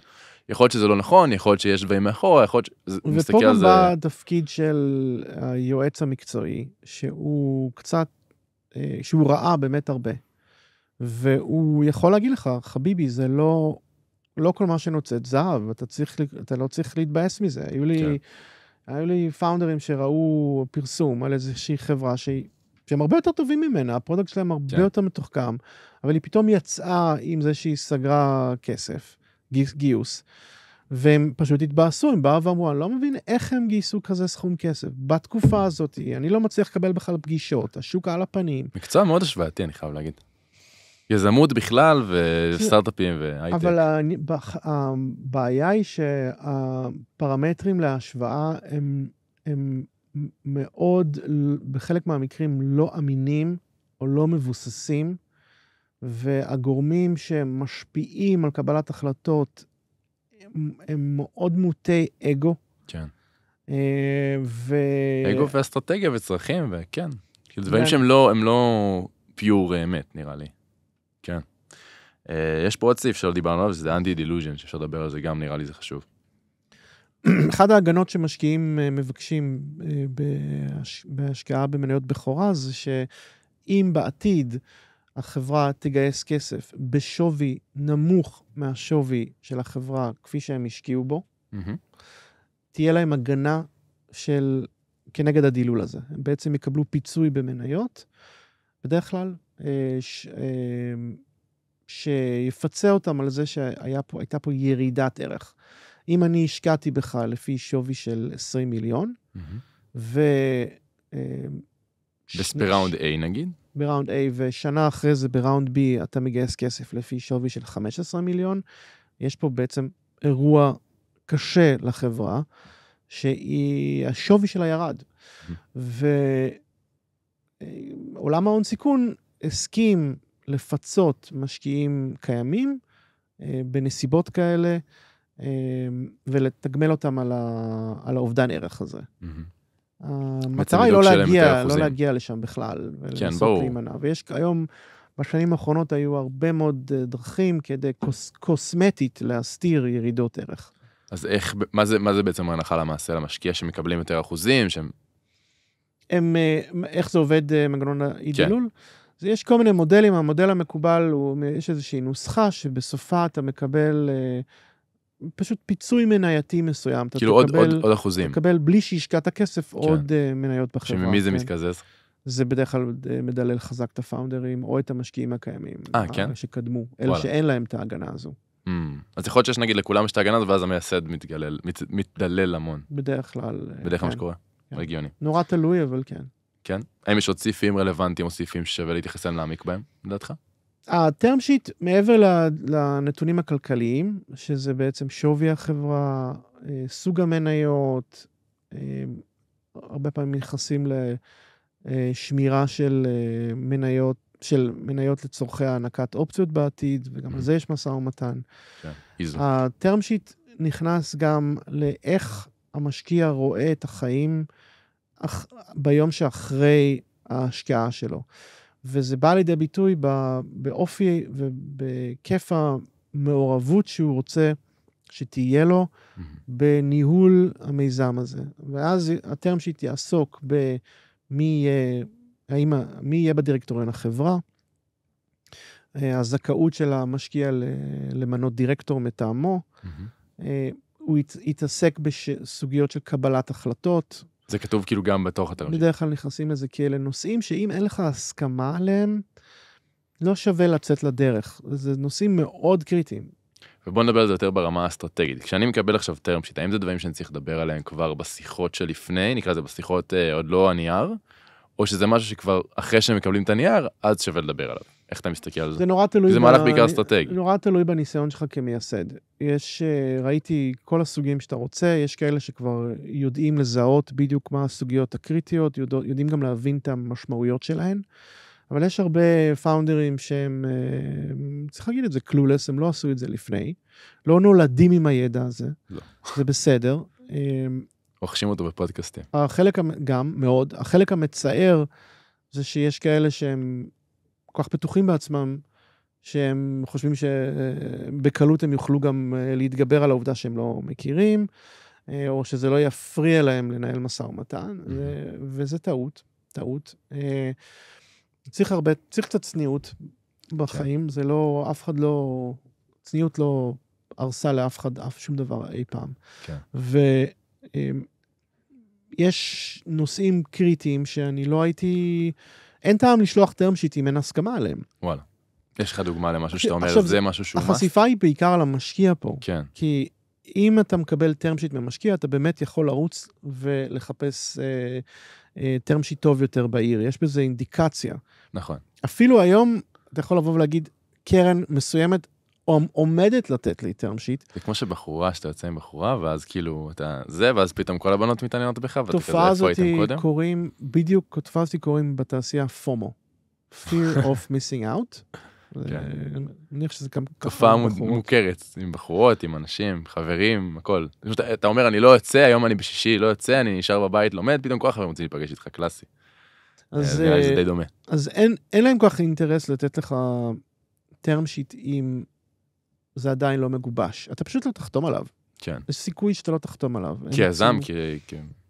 יכול להיות שזה לא נכון, יכול להיות שיש דברים מאחורה, יכול להיות ופה גם בא התפקיד של היועץ המקצועי, שהוא קצת, שהוא ראה באמת הרבה, והוא יכול להגיד לך, חביבי, זה לא כל מה שנוצאת זהב, אתה לא צריך להתבאס מזה. היו לי פאונדרים שראו פרסום על איזושהי חברה שהם הרבה יותר טובים ממנה, הפרודקט שלהם הרבה יותר מתוחכם, אבל היא פתאום יצאה עם זה שהיא סגרה כסף, גיוס, והם פשוט התבאסו, הם באו ואמרו, אני לא מבין איך הם גייסו כזה סכום כסף. בתקופה הזאת, אני לא מצליח לקבל בכלל פגישות, השוק על הפנים. מקצוע מאוד השוואתי, אני חייב להגיד. יזמות בכלל וסטארט-אפים והייטק. אבל הבעיה היא שהפרמטרים להשוואה הם מאוד, בחלק מהמקרים לא אמינים או לא מבוססים, והגורמים שמשפיעים על קבלת החלטות הם מאוד מוטי אגו. כן. אגו ואסטרטגיה וצרכים, וכן. דברים שהם לא פיור אמת, נראה לי. כן. יש פה עוד סעיף שלא דיברנו עליו, שזה אנטי-דילוז'ן, שאפשר לדבר על זה גם, נראה לי זה חשוב. אחד ההגנות שמשקיעים מבקשים בהשקעה במניות בכורה, זה שאם בעתיד החברה תגייס כסף בשווי נמוך מהשווי של החברה כפי שהם השקיעו בו, תהיה להם הגנה כנגד הדילול הזה. הם בעצם יקבלו פיצוי במניות, בדרך כלל, שיפצה אותם על זה שהייתה פה ירידת ערך. אם אני השקעתי בך לפי שווי של 20 מיליון, בראונד A נגיד? בראונד A, ושנה אחרי זה בראונד B אתה מגייס כסף לפי שווי של 15 מיליון, יש פה בעצם אירוע קשה לחברה, שהשווי שלה ירד. ועולם ההון סיכון הסכים לפצות משקיעים קיימים, בנסיבות כאלה, ולתגמל אותם על האובדן ערך הזה. המטרה היא לא להגיע לשם בכלל, ולנסות להימנע. ויש היום, בשנים האחרונות היו הרבה מאוד דרכים כדי קוסמטית להסתיר ירידות ערך. אז מה זה בעצם הנחה למעשה למשקיע שמקבלים יותר אחוזים? איך זה עובד מנגנון האי-דילול? יש כל מיני מודלים, המודל המקובל, יש איזושהי נוסחה שבסופה אתה מקבל פשוט פיצוי מנייתי מסוים. כאילו עוד אחוזים. אתה מקבל בלי שהשקעת כסף עוד מניות בחברה. שממי זה מתקזז? זה בדרך כלל מדלל חזק את הפאונדרים, או את המשקיעים הקיימים. כן? שקדמו, אלה שאין להם את ההגנה הזו. אז יכול להיות שיש נגיד לכולם יש את ההגנה הזו, ואז המייסד מתדלל המון. בדרך כלל. בדרך כלל מה שקורה. רגיוני. נורא תלוי, אבל כן. כן? האם יש עוד סעיפים רלוונטיים או סעיפים ששווה להתייחס להם להעמיק בהם, לדעתך? הטרם שיט, מעבר לנתונים הכלכליים, שזה בעצם שווי החברה, סוג המניות, הרבה פעמים נכנסים לשמירה של מניות לצורכי הענקת אופציות בעתיד, וגם על זה יש משא ומתן. הטרם שיט נכנס גם לאיך המשקיע רואה את החיים ביום שאחרי ההשקעה שלו. וזה בא לידי ביטוי באופי ובכיף המעורבות שהוא רוצה שתהיה לו בניהול המיזם הזה. ואז הטרם שיט יעסוק במי יהיה בדירקטוריון החברה, הזכאות של המשקיע למנות דירקטור מטעמו, הוא יתעסק בסוגיות של קבלת החלטות, זה כתוב כאילו גם בתוך הטרם שיט. בדרך כלל נכנסים לזה, כי אלה נושאים שאם אין לך הסכמה עליהם, לא שווה לצאת לדרך. זה נושאים מאוד קריטיים. ובוא נדבר על זה יותר ברמה האסטרטגית. כשאני מקבל עכשיו טרם שיט, האם זה דברים שאני צריך לדבר עליהם כבר בשיחות שלפני, נקרא זה בשיחות עוד לא הנייר, או שזה משהו שכבר אחרי שהם מקבלים את הנייר, אז שווה לדבר עליו. איך אתה מסתכל על זה? זה נורא תלוי... זה מהלך בעיקר אסטרטגי. נורא תלוי בניסיון שלך כמייסד. ראיתי כל הסוגים שאתה רוצה, יש כאלה שכבר יודעים לזהות בדיוק מה הסוגיות הקריטיות, יודעים גם להבין את המשמעויות שלהן, אבל יש הרבה פאונדרים שהם, צריך להגיד את זה, קלולס, הם לא עשו את זה לפני, לא נולדים עם הידע הזה, לא. זה בסדר. רוכשים אותו בפודקאסטים. החלק המצער זה שיש כאלה שהם כל כך פתוחים בעצמם, שהם חושבים שבקלות הם יוכלו גם להתגבר על העובדה שהם לא מכירים, או שזה לא יפריע להם לנהל משא ומתן, וזה טעות. צריך קצת צניעות בחיים, זה לא, אף אחד לא, צניעות לא הרסה לאף אחד, שום דבר אי פעם. ויש נושאים קריטיים שאני לא הייתי, אין טעם לשלוח טרם שיט אם אין הסכמה עליהם. וואלה. יש לך דוגמה למשהו שאתה אומר, זה משהו שהוא מס? החשיפה היא בעיקר על המשקיע פה. כן. כי אם אתה מקבל טרם שיט ממשקיע, אתה באמת יכול לרוץ ולחפש טרם שיט טוב יותר בעיר. יש בזה אינדיקציה. נכון. אפילו היום אתה יכול לבוא ולהגיד, קרן מסוימת עומדת לתת לי טרם שיט. זה כמו שבחורה, שאתה יוצא עם בחורה, ואז כאילו אתה זה, ואז פתאום כל הבנות מתעניינות בך, ואתה כזה איפה הייתם קודם? תופעה הזאת קוראים בתעשייה פומו. Fear of missing out. אני מניח שזה גם ככה. תופעה מוכרת, עם בחורות, עם אנשים, חברים, הכל. אתה אומר, אני לא יוצא, היום אני בשישי, לא יוצא, אני נשאר בבית, לומד, פתאום כל החברים רוצים להיפגש איתך, קלאסי. זה די דומה. אז אין להם כל כך אינטרס לתת לך טרם שיט אם זה עדיין לא מגובש. אתה פשוט לא תחתום עליו. כן. יש סיכוי שאתה לא תחתום עליו. כיזם,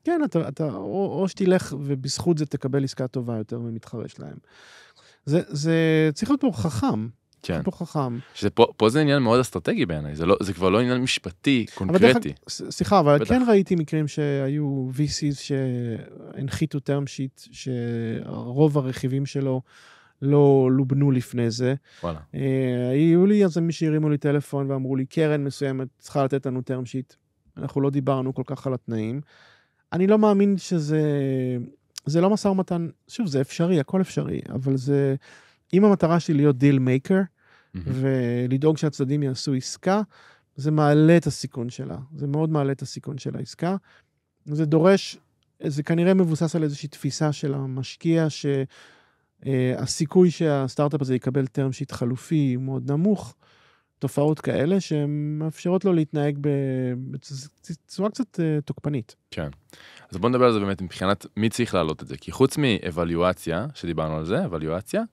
כן, אתה או שתלך ובזכות זה תקבל עסקה טובה יותר ומתחרש להם. זה צריך להיות פה חכם. כן. פה חכם. פה זה עניין מאוד אסטרטגי בעיניי, זה כבר לא עניין משפטי, קונקרטי. סליחה, אבל כן ראיתי מקרים שהיו VCs שהנחיתו טרם שיט, שרוב הרכיבים שלו לא לובנו לפני זה. וואלה. היו לי אז מי שהרימו לי טלפון ואמרו לי, קרן מסוימת צריכה לתת לנו טרם שיט. אנחנו לא דיברנו כל כך על התנאים. אני לא מאמין זה לא משא ומתן, שוב, זה אפשרי, הכל אפשרי, אבל זה, אם המטרה שלי להיות דיל מייקר, ולדאוג שהצדדים יעשו עסקה, זה מעלה את הסיכון שלה. זה מאוד מעלה את הסיכון של העסקה. זה דורש, זה כנראה מבוסס על איזושהי תפיסה של המשקיע, שהסיכוי שהסטארט-אפ הזה יקבל טרם שיט חלופי מאוד נמוך, תופעות כאלה שהן מאפשרות לו להתנהג בצורה קצת תוקפנית. כן. אז בוא נדבר על זה באמת מבחינת מי צריך להעלות את זה. כי חוץ מאבליואציה, שדיברנו על זה, אבליואציה,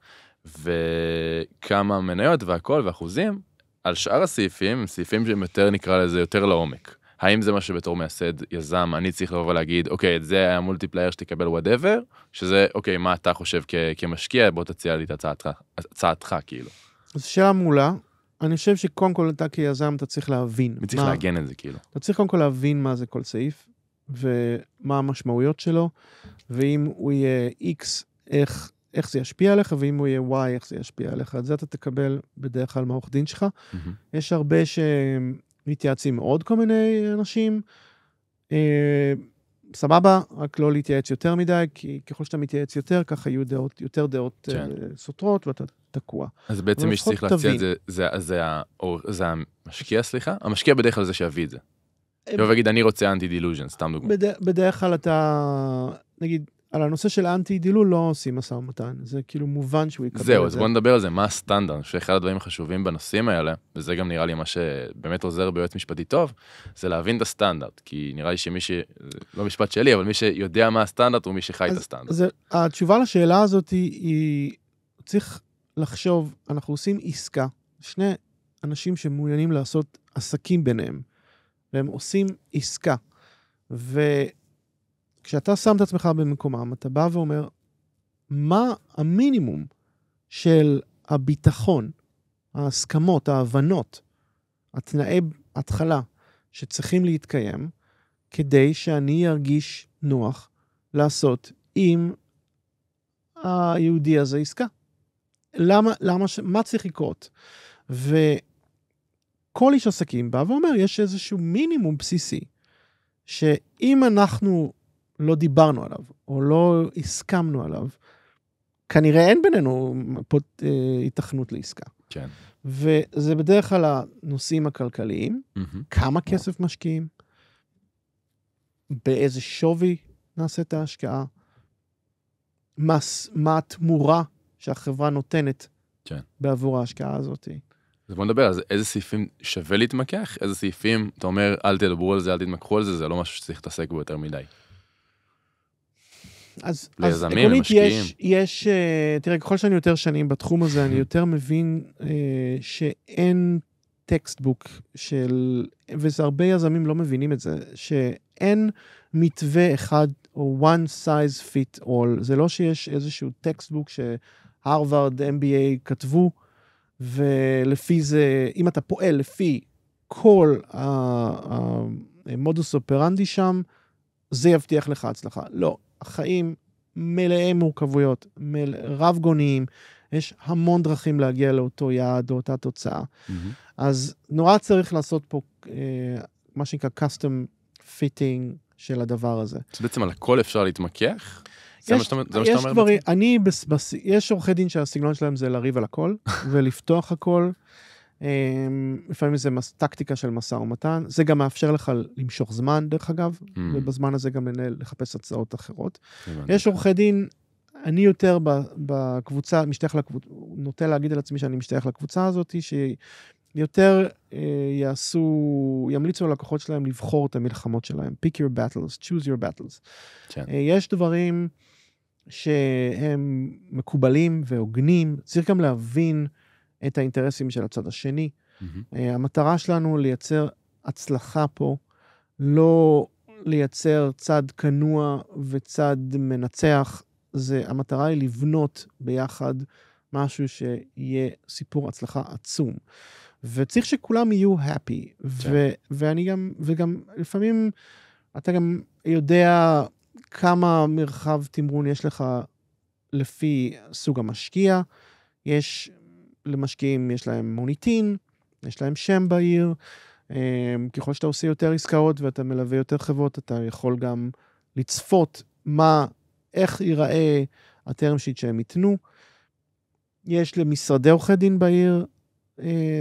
וכמה מניות והכל ואחוזים, על שאר הסעיפים, סעיפים שהם יותר נקרא לזה יותר לעומק. האם זה מה שבתור מייסד יזם, אני צריך לבוא ולהגיד, אוקיי, את זה היה המולטיפלייר שתקבל whatever, שזה, אוקיי, מה אתה חושב כמשקיע, בוא תציע לי את הצעתך, כאילו. אז שאלה מעולה. אני חושב שקודם כל אתה כיזם, אתה צריך להבין. מי צריך להגן את זה, כאילו. אתה צריך קודם כל להבין מה זה כל סעיף, ומה המשמעויות שלו, ואם הוא יהיה X, איך זה ישפיע עליך, ואם הוא יהיה Y, איך זה ישפיע עליך. את זה אתה תקבל בדרך כלל מהעורך דין שלך. יש הרבה שמתייעצים עוד כל מיני אנשים, סבבה, רק לא להתייעץ יותר מדי, כי ככל שאתה מתייעץ יותר, ככה יהיו יותר דעות סותרות, ואתה תקוע. אז בעצם מי שצריך להציע את זה, זה המשקיע, סליחה? המשקיע בדרך כלל זה שיביא את זה. לא אגיד, אני רוצה אנטי-דילוז'ן, סתם דוגמא. בדרך כלל אתה, נגיד, על הנושא של אנטי-דילול לא עושים משא ומתן. זה כאילו מובן שהוא יקבל את זה. זהו, אז בוא נדבר על זה, מה הסטנדרט? שאחד הדברים החשובים בנושאים האלה, וזה גם נראה לי מה שבאמת עוזר ביועץ משפטי טוב, זה להבין את הסטנדרט. כי נראה לי שמי לא משפט שלי, אבל מי שיודע מה הסטנדרט הוא מי שחי את הסטנדרט. התשובה לשאלה הזאת היא, צריך לחשוב, אנחנו עושים עסקה, שני אנשים שמעוניינים לעשות עסקים ביניהם, והם עושים עסקה, וכשאתה שם את עצמך במקומם, אתה בא ואומר, מה המינימום של הביטחון, ההסכמות, ההבנות, התנאי התחלה, שצריכים להתקיים, כדי שאני ארגיש נוח, לעשות עם היהודי הזה עסקה. מה צריך לקרות? וכל איש עסקים בא ואומר, יש איזשהו מינימום בסיסי, שאם אנחנו לא דיברנו עליו, או לא הסכמנו עליו, כנראה אין בינינו התכנות לעסקה. כן. וזה בדרך כלל הנושאים הכלכליים, כמה כסף משקיעים, באיזה שווי נעשה את ההשקעה, מה התמורה שהחברה נותנת בעבור ההשקעה הזאת. אז בוא נדבר, אז איזה סעיפים שווה להתמקח? איזה סעיפים, אתה אומר, אל תדברו על זה, אל תתמקחו על זה, זה לא משהו שצריך להתעסק בו יותר מדי. אז עקרונית יש, תראה, ככל שאני יותר שנים בתחום הזה, אני יותר מבין שאין טקסטבוק של, וזה הרבה יזמים לא מבינים את זה, שאין מתווה אחד או one size fit all, זה לא שיש איזשהו טקסטבוק שהרווארד, MBA כתבו, ולפי זה, אם אתה פועל לפי כל המודוס אופרנדי שם, זה יבטיח לך הצלחה. לא, החיים מלאי מורכבויות, רב גוניים, יש המון דרכים להגיע לאותו יעד או אותה תוצאה. אז נורא צריך לעשות פה מה שנקרא custom fitting של הדבר הזה. אז בעצם על הכל אפשר להתמקח? יש דברים, יש עורכי דין שהסגנון שלהם זה לריב על הכל, ולפתוח הכל. לפעמים זה טקטיקה של משא ומתן, זה גם מאפשר לך למשוך זמן דרך אגב, ובזמן הזה גם לחפש הצעות אחרות. יש עורכי דין, אני יותר בקבוצה, נוטה להגיד על עצמי שאני משתייך לקבוצה הזאת, שיותר ימליצו ללקוחות שלהם לבחור את המלחמות שלהם, pick your battles, choose your battles. יש דברים שהם מקובלים והוגנים, צריך גם להבין את האינטרסים של הצד השני. המטרה שלנו לייצר הצלחה פה, לא לייצר צד כנוע וצד מנצח, המטרה היא לבנות ביחד משהו שיהיה סיפור הצלחה עצום. וצריך שכולם יהיו happy, וגם לפעמים אתה גם יודע כמה מרחב תמרון יש לך לפי סוג המשקיע, למשקיעים יש להם מוניטין, יש להם שם בעיר, ככל שאתה עושה יותר עסקאות ואתה מלווה יותר חברות, אתה יכול גם לצפות איך ייראה הטרם שיט שהם ייתנו. יש למשרדי עורכי דין בעיר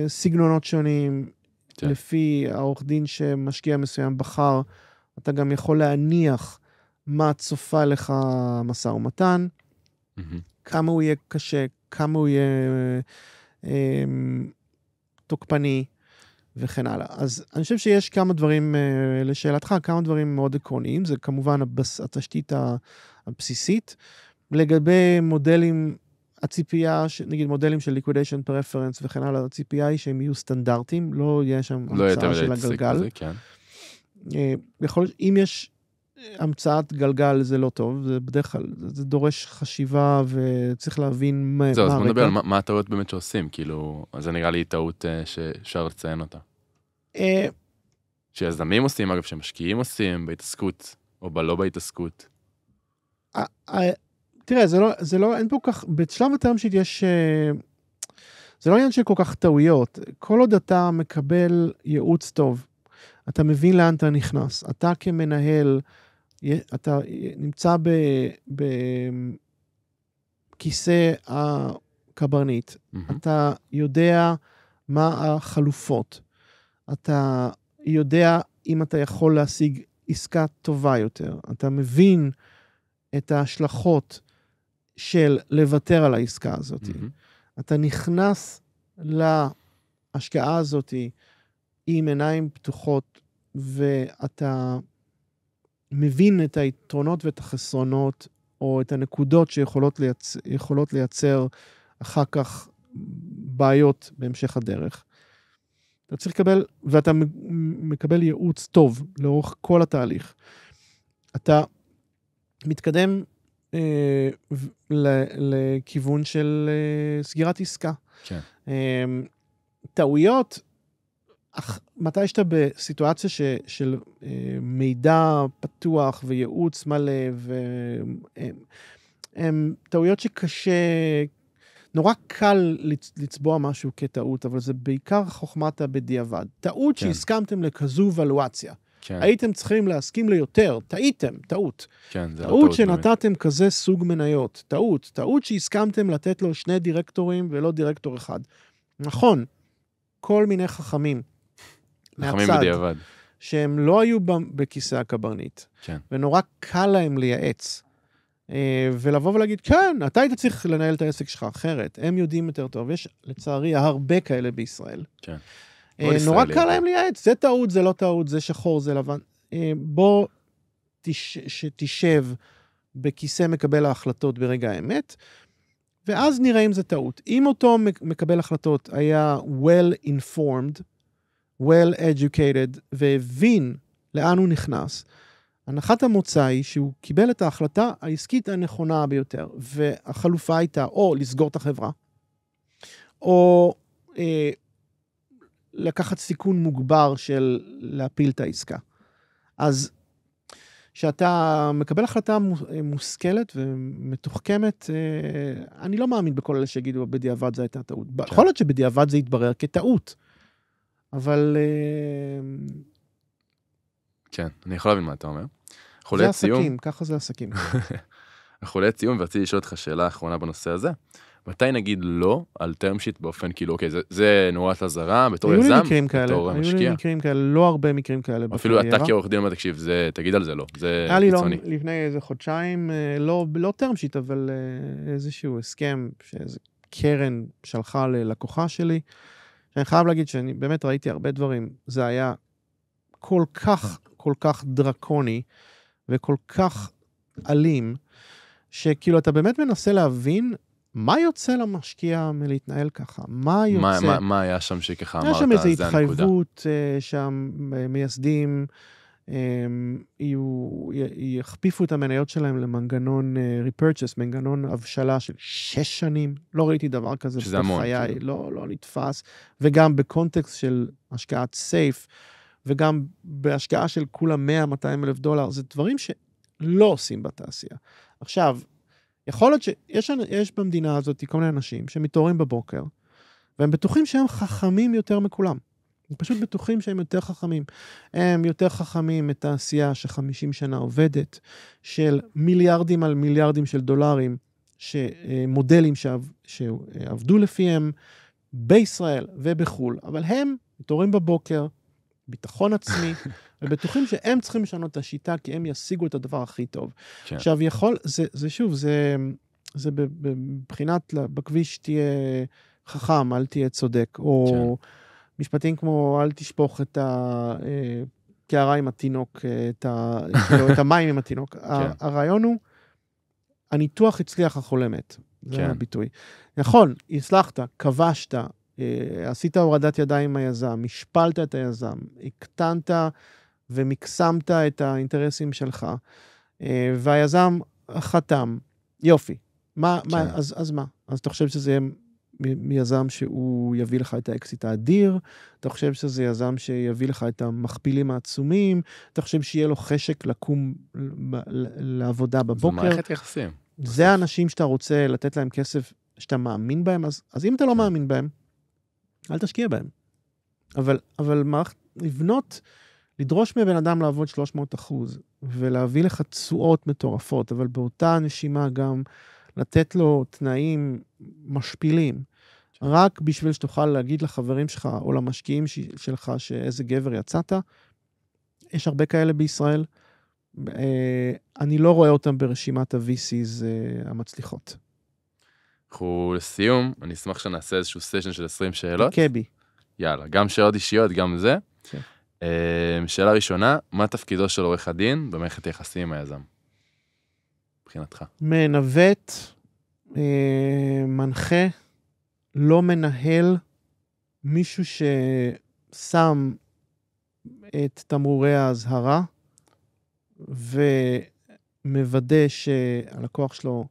סגנונות שונים, לפי העורך דין שמשקיע מסוים בחר, אתה גם יכול להניח מה צופה לך משא ומתן, כמה הוא יהיה קשה, כמה הוא יהיה תוקפני וכן הלאה. אז אני חושב שיש כמה דברים לשאלתך, כמה דברים מאוד עקרוניים, זה כמובן התשתית הבסיסית. לגבי מודלים, הציפייה, נגיד מודלים של liquidation preference וכן הלאה, הציפייה היא שהם יהיו סטנדרטים, לא יהיה שם המצאה של הגלגל. בזה, כן. אם יש המצאת גלגל זה לא טוב, זה בדרך כלל, זה דורש חשיבה וצריך להבין מה הרקע. זהו, אז בוא נדבר על מה הטעויות באמת שעושים, כאילו, זה נראה לי טעות שאפשר לציין אותה. שיזמים עושים, אגב, שמשקיעים עושים בהתעסקות, או בלא בהתעסקות. תראה, זה לא, אין פה כך, בשלב הטרם שיט יש, זה לא עניין של כל כך טעויות, כל עוד אתה מקבל ייעוץ טוב, אתה מבין לאן אתה נכנס, אתה כמנהל, אתה נמצא בכיסא הקברניט, אתה יודע מה החלופות, אתה יודע אם אתה יכול להשיג עסקה טובה יותר, אתה מבין את ההשלכות של לוותר על העסקה הזאת. אתה נכנס להשקעה הזאת עם עיניים פתוחות, ואתה מבין את היתרונות ואת החסרונות, או את הנקודות שיכולות לייצר אחר כך בעיות בהמשך הדרך. אתה צריך לקבל, ואתה מקבל ייעוץ טוב לאורך כל התהליך. אתה מתקדם לכיוון של סגירת עסקה. כן. טעויות, מתי שאתה בסיטואציה של מידע פתוח וייעוץ מלא, והם טעויות שקשה, נורא קל לצבוע משהו כטעות, אבל זה בעיקר חוכמת בדיעבד. טעות שהסכמתם לכזו ולואציה. הייתם צריכים להסכים ליותר, טעיתם, טעות. טעות שנתתם כזה סוג מניות, טעות שהסכמתם לתת לו 2 דירקטורים ולא דירקטור אחד. נכון, כל מיני חכמים מהצד, בדיעבד. שהם לא היו בכיסא הקברניט, ונורא קל להם לייעץ, ולבוא ולהגיד, כן, אתה היית צריך לנהל את העסק שלך אחרת, הם יודעים יותר טוב, יש לצערי הרבה כאלה בישראל. כן. נורא קל להם לייעץ, זה טעות, זה לא טעות, זה שחור, זה לבן. בוא שתשב בכיסא מקבל ההחלטות ברגע האמת, ואז נראה אם זה טעות. אם אותו מקבל החלטות היה well-informed, well-educated, והבין לאן הוא נכנס, הנחת המוצא היא שהוא קיבל את ההחלטה העסקית הנכונה ביותר, והחלופה הייתה או לסגור את החברה, או לקחת סיכון מוגבר של להפיל את העסקה. אז שאתה מקבל החלטה מושכלת ומתוחכמת, אני לא מאמין בכל אלה שיגידו בדיעבד זה הייתה טעות. יכול להיות שבדיעבד זה יתברר כטעות, אבל כן, אני יכול להבין מה אתה אומר. זה עסקים, ככה זה עסקים. אנחנו לציון, ורציתי לשאול אותך שאלה האחרונה בנושא הזה. מתי נגיד לא על term sheet באופן כאילו, אוקיי, זה נורת הזרה, בתור יזם, בתור משקיע. היו לי מקרים כאלה, לא הרבה מקרים כאלה. אפילו אתה כעורך דין, תקשיב, תגיד על זה לא, זה קיצוני. היה לי לפני איזה חודשיים, לא term sheet, אבל איזשהו הסכם, שאיזו קרן שלחה ללקוחה שלי, שאני חייב להגיד שאני באמת ראיתי הרבה דברים, זה היה כל כך דרקוני, וכל כך אלים, שכאילו אתה באמת מנסה להבין, מה יוצא למשקיע מלהתנהל ככה? מה יוצא? מה היה שם שככה אמרת? היה שם איזו התחייבות שהמייסדים יכפיפו את המניות שלהם למנגנון repurchase, מנגנון הבשלה של 6 שנים. לא ראיתי דבר כזה בחיי, לא נתפס. וגם בקונטקסט של השקעת סייף, וגם בהשקעה של כולה $100-200 אלף, זה דברים שלא עושים בתעשייה. עכשיו, יכול להיות שיש במדינה הזאת כל מיני אנשים שמתעוררים בבוקר, והם בטוחים שהם חכמים יותר מכולם. הם פשוט בטוחים שהם יותר חכמים. הם יותר חכמים מתעשייה ש50 שנה עובדת, של מיליארדים על מיליארדים של דולרים, מודלים שעבדו לפיהם בישראל ובחול, אבל הם מתעוררים בבוקר, ביטחון עצמי, ובטוחים שהם צריכים לשנות את השיטה, כי הם ישיגו את הדבר הכי טוב. כן. עכשיו, זה בבחינת, בכביש תהיה חכם, אל תהיה צודק, או משפטים כמו, אל תשפוך את הקערה עם התינוק, את המים עם התינוק. הרעיון הוא, הניתוח הצליח החולמת. זה הביטוי. נכון, הצלחת, כבשת, עשית הורדת ידיים עם היזם, השפלת את היזם, הקטנת ומקסמת את האינטרסים שלך, והיזם חתם. יופי. אז מה? אז אתה חושב שזה יזם שהוא יביא לך את האקסיט האדיר? אתה חושב שזה יזם שיביא לך את המכפילים העצומים? אתה חושב שיהיה לו חשק לקום לעבודה בבוקר? זה מערכת יחסים. זה האנשים שאתה רוצה לתת להם כסף שאתה מאמין בהם, אז אם אתה לא מאמין בהם, אל תשקיע בהם. אבל לבנות, לדרוש מבן אדם לעבוד 300%, ולהביא לך תשואות מטורפות, אבל באותה נשימה גם לתת לו תנאים משפילים, רק בשביל שתוכל להגיד לחברים שלך, או למשקיעים שלך, שאיזה גבר יצאת, יש הרבה כאלה בישראל, אני לא רואה אותם ברשימת ה-VCs המצליחות. אנחנו לסיום, אני אשמח שנעשה איזשהו סשן של 20 שאלות. קבי. יאללה, גם שאלות אישיות, גם זה. שאלה ראשונה, מה תפקידו של עורך הדין במערכת היחסים עם היזם? מבחינתך. מנווט, מנחה, לא מנהל, מישהו ששם את תמרורי ההזהרה, ומוודא שהלקוח שלו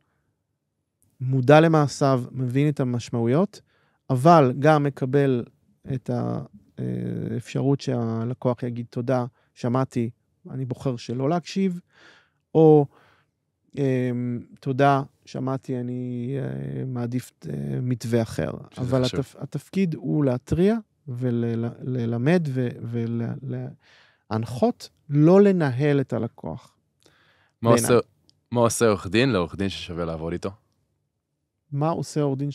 מודע למעשיו, מבין את המשמעויות, אבל גם מקבל את אפשרות שהלקוח יגיד תודה, שמעתי, אני בוחר שלא להקשיב, או תודה, שמעתי, אני מעדיף מתווה אחר. אבל התפקיד הוא להטריע וללמד ולהנחות, לא לנהל את הלקוח. מה עושה עורך דין לעורך דין ששווה לעבוד איתו? מה עושה עורך דין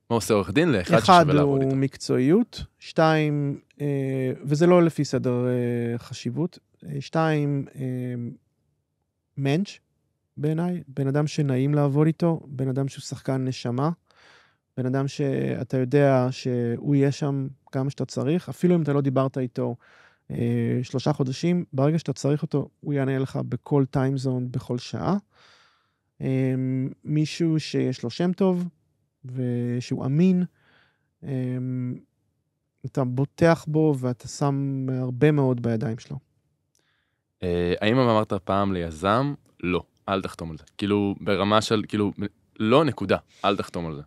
מה עושה עורך דין לאחד ששווה לעבוד איתו? אחד הוא מקצועיות, 2, וזה לא לפי סדר חשיבות, 2, מנץ' בעיניי, בן אדם שנעים לעבוד איתו, בן אדם שהוא שחקן נשמה, בן אדם שאתה יודע שהוא יהיה שם כמה שאתה צריך, אפילו אם אתה לא דיברת איתו 3 חודשים, ברגע שאתה צריך אותו, הוא יענה לך בכל טיים זון, בכל שעה. מישהו שיש לו שם טוב, ושהוא אמין, אתה בוטח בו, ואתה שם הרבה מאוד בידיים שלו. האם אמרת פעם ליזם? לא, אל תחתום על זה. כאילו, ברמה של, כאילו, לא נקודה, אל תחתום על זה.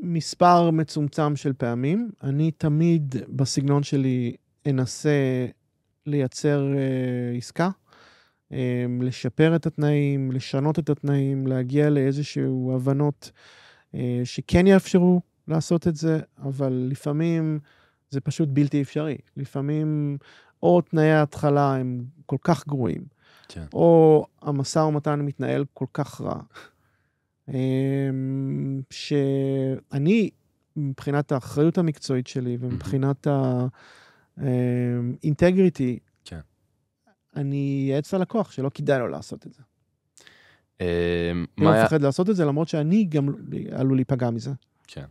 מספר מצומצם של פעמים. אני תמיד בסגנון שלי אנסה לייצר עסקה, לשפר את התנאים, לשנות את התנאים, להגיע לאיזשהו הבנות שכן יאפשרו לעשות את זה, אבל לפעמים זה פשוט בלתי אפשרי. לפעמים או תנאי ההתחלה הם כל כך גרועים, כן. או המשא ומתן מתנהל כל כך רע. שאני, מבחינת האחריות המקצועית שלי, ומבחינת האינטגריטי, כן. אני אעץ ללקוח שלא כדאי לו לעשות את זה. אני לא מפחד לעשות את זה, למרות שאני גם עלול להיפגע מזה. כן.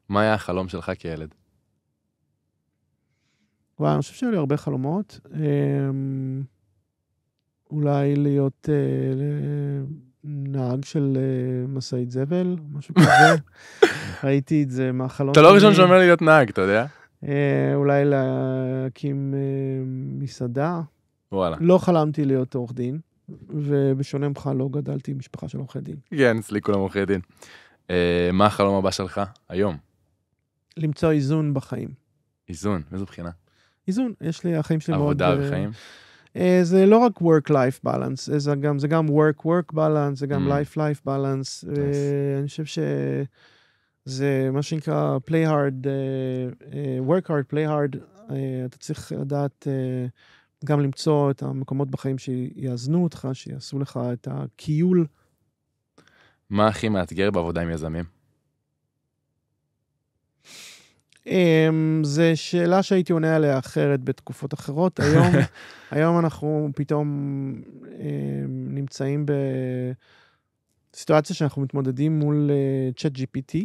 מה היה החלום שלך כילד? וואי, אני חושב שהיו לי הרבה חלומות. אולי להיות נהג של משאית זבל, משהו כזה. ראיתי את זה מהחלום. אתה לא ראשון שאומר לי להיות נהג, אתה יודע? אולי להקים מסעדה. וואלה. לא חלמתי להיות עורך דין, ובשונה ממך לא גדלתי משפחה של עורכי דין. כן, אצלי כולם עורכי דין. מה החלום הבא שלך היום? למצוא איזון בחיים. איזון, איזו בחינה? איזון, יש לי החיים שלי מאוד... עבודה וחיים? זה לא רק work-life balance, זה גם work-work balance, זה גם life-life balance. אני חושב שזה מה שנקרא play hard, work hard, play hard. אתה צריך לדעת גם למצוא את המקומות בחיים שיאזנו אותך, שיעשו לך את הקיול. מה הכי מאתגר בעבודה עם יזמים? זו שאלה שהייתי עונה עליה אחרת בתקופות אחרות. היום אנחנו פתאום נמצאים בסיטואציה שאנחנו מתמודדים מול ChatGPT,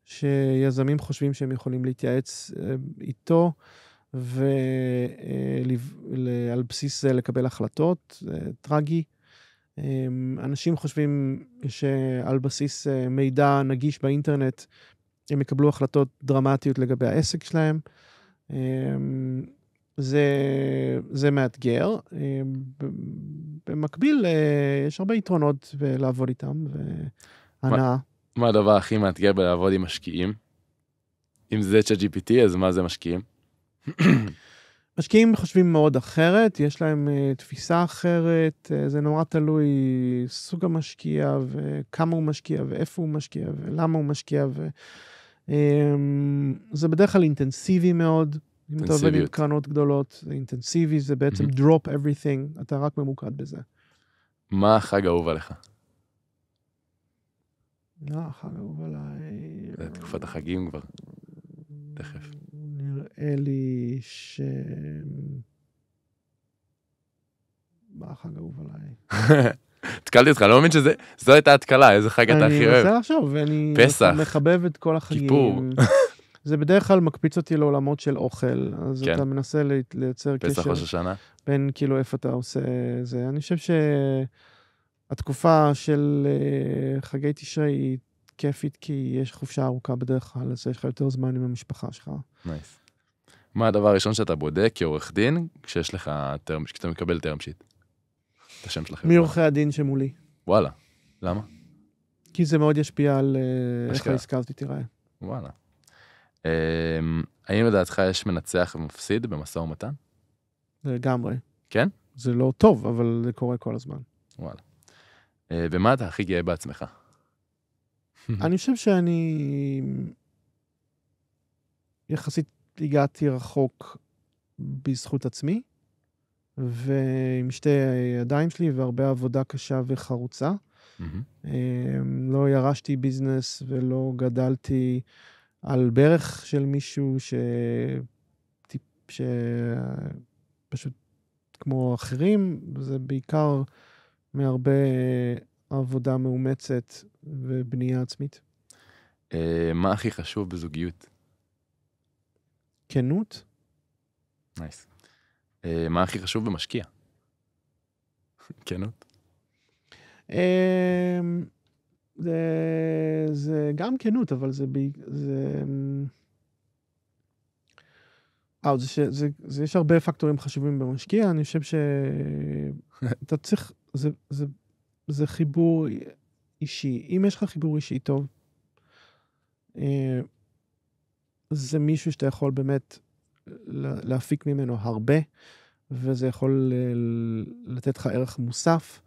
שיזמים חושבים שהם יכולים להתייעץ איתו, ועל בסיס זה לקבל החלטות, טרגי. אנשים חושבים שעל בסיס מידע נגיש באינטרנט, הם יקבלו החלטות דרמטיות לגבי העסק שלהם. זה מאתגר. במקביל, יש הרבה יתרונות לעבוד איתם, והנאה. מה הדבר הכי מאתגר בלעבוד עם משקיעים? אם זה ChatGPT, אז מה זה משקיעים? משקיעים חושבים מאוד אחרת, יש להם תפיסה אחרת, זה נורא תלוי סוג המשקיע, וכמה הוא משקיע, ואיפה הוא משקיע, ולמה הוא משקיע, זה בדרך כלל אינטנסיבי מאוד, אם אתה עובד עם קרנות גדולות, זה אינטנסיבי, זה בעצם drop everything, אתה רק ממוקד בזה. מה החג האהוב עליך? החג האהוב עליי... זה תקופת החגים כבר, תכף. נראה לי מה החג האהוב עליי? התקלתי אותך, לא מבין שזו הייתה התקלה, איזה חג אתה הכי אוהב? אני רוצה לחשוב, ואני מחבב את כל החגים. כיפור. זה בדרך כלל מקפיץ אותי לעולמות של אוכל, אז אתה מנסה לייצר קשר. פסח ראש השנה? בין כאילו איפה אתה עושה זה. אני חושב שהתקופה של חגי תשרי היא כיפית, כי יש חופשה ארוכה בדרך כלל, אז יש לך יותר זמן עם המשפחה שלך. נייס. מה הדבר הראשון שאתה בודק כעורך דין, כשאתה מקבל טרם שיט? את השם שלכם. מי עורכי הדין שמולי. וואלה. למה? כי זה מאוד ישפיע על איך העסקה הזאת תיראה. וואלה. האם לדעתך יש מנצח ומפסיד במשא ומתן? לגמרי. כן? זה לא טוב, אבל זה קורה כל הזמן. וואלה. ומה אתה הכי גאה בעצמך? אני חושב שאני יחסית הגעתי רחוק בזכות עצמי, ועם שתי הידיים שלי והרבה עבודה קשה וחרוצה. לא ירשתי ביזנס ולא גדלתי על ברך של מישהו שפשוט כמו אחרים, זה בעיקר מהרבה עבודה מאומצת ובנייה עצמית. מה הכי חשוב בזוגיות? כנות? נייס. מה הכי חשוב במשקיע? כנות? זה גם כנות, אבל יש הרבה פקטורים חשובים במשקיע. אני חושב שאתה צריך, זה חיבור אישי. אם יש לך חיבור אישי טוב, זה מישהו שאתה יכול באמת להפיק ממנו הרבה, וזה יכול לתת לך ערך מוסף,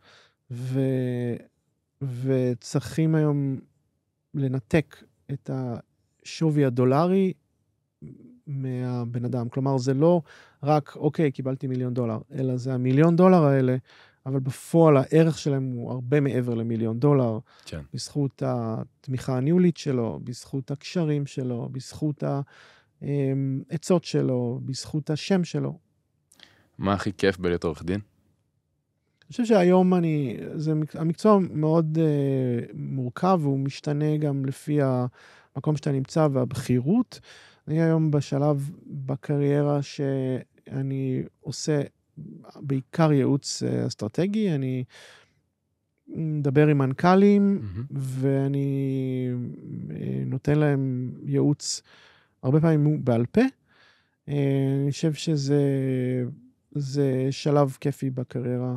וצריכים היום לנתק את השווי הדולרי מהבן אדם. כלומר, זה לא רק, אוקיי, קיבלתי $1,000,000, אלא זה $1,000,000 האלה, אבל בפועל הערך שלהם הוא הרבה מעבר ל$1,000,000, כן. בזכות התמיכה הניהולית שלו, בזכות הקשרים שלו, בזכות העצות שלו, בזכות השם שלו. מה הכי כיף בלהיות עורך דין? אני חושב שהיום המקצוע מאוד מורכב, והוא משתנה גם לפי המקום שאתה נמצא והבחירות. אני היום בשלב בקריירה שאני עושה בעיקר ייעוץ אסטרטגי, אני מדבר עם מנכ"לים, ואני נותן להם ייעוץ הרבה פעמים בעל פה. אני חושב שזה שלב כיפי בקריירה.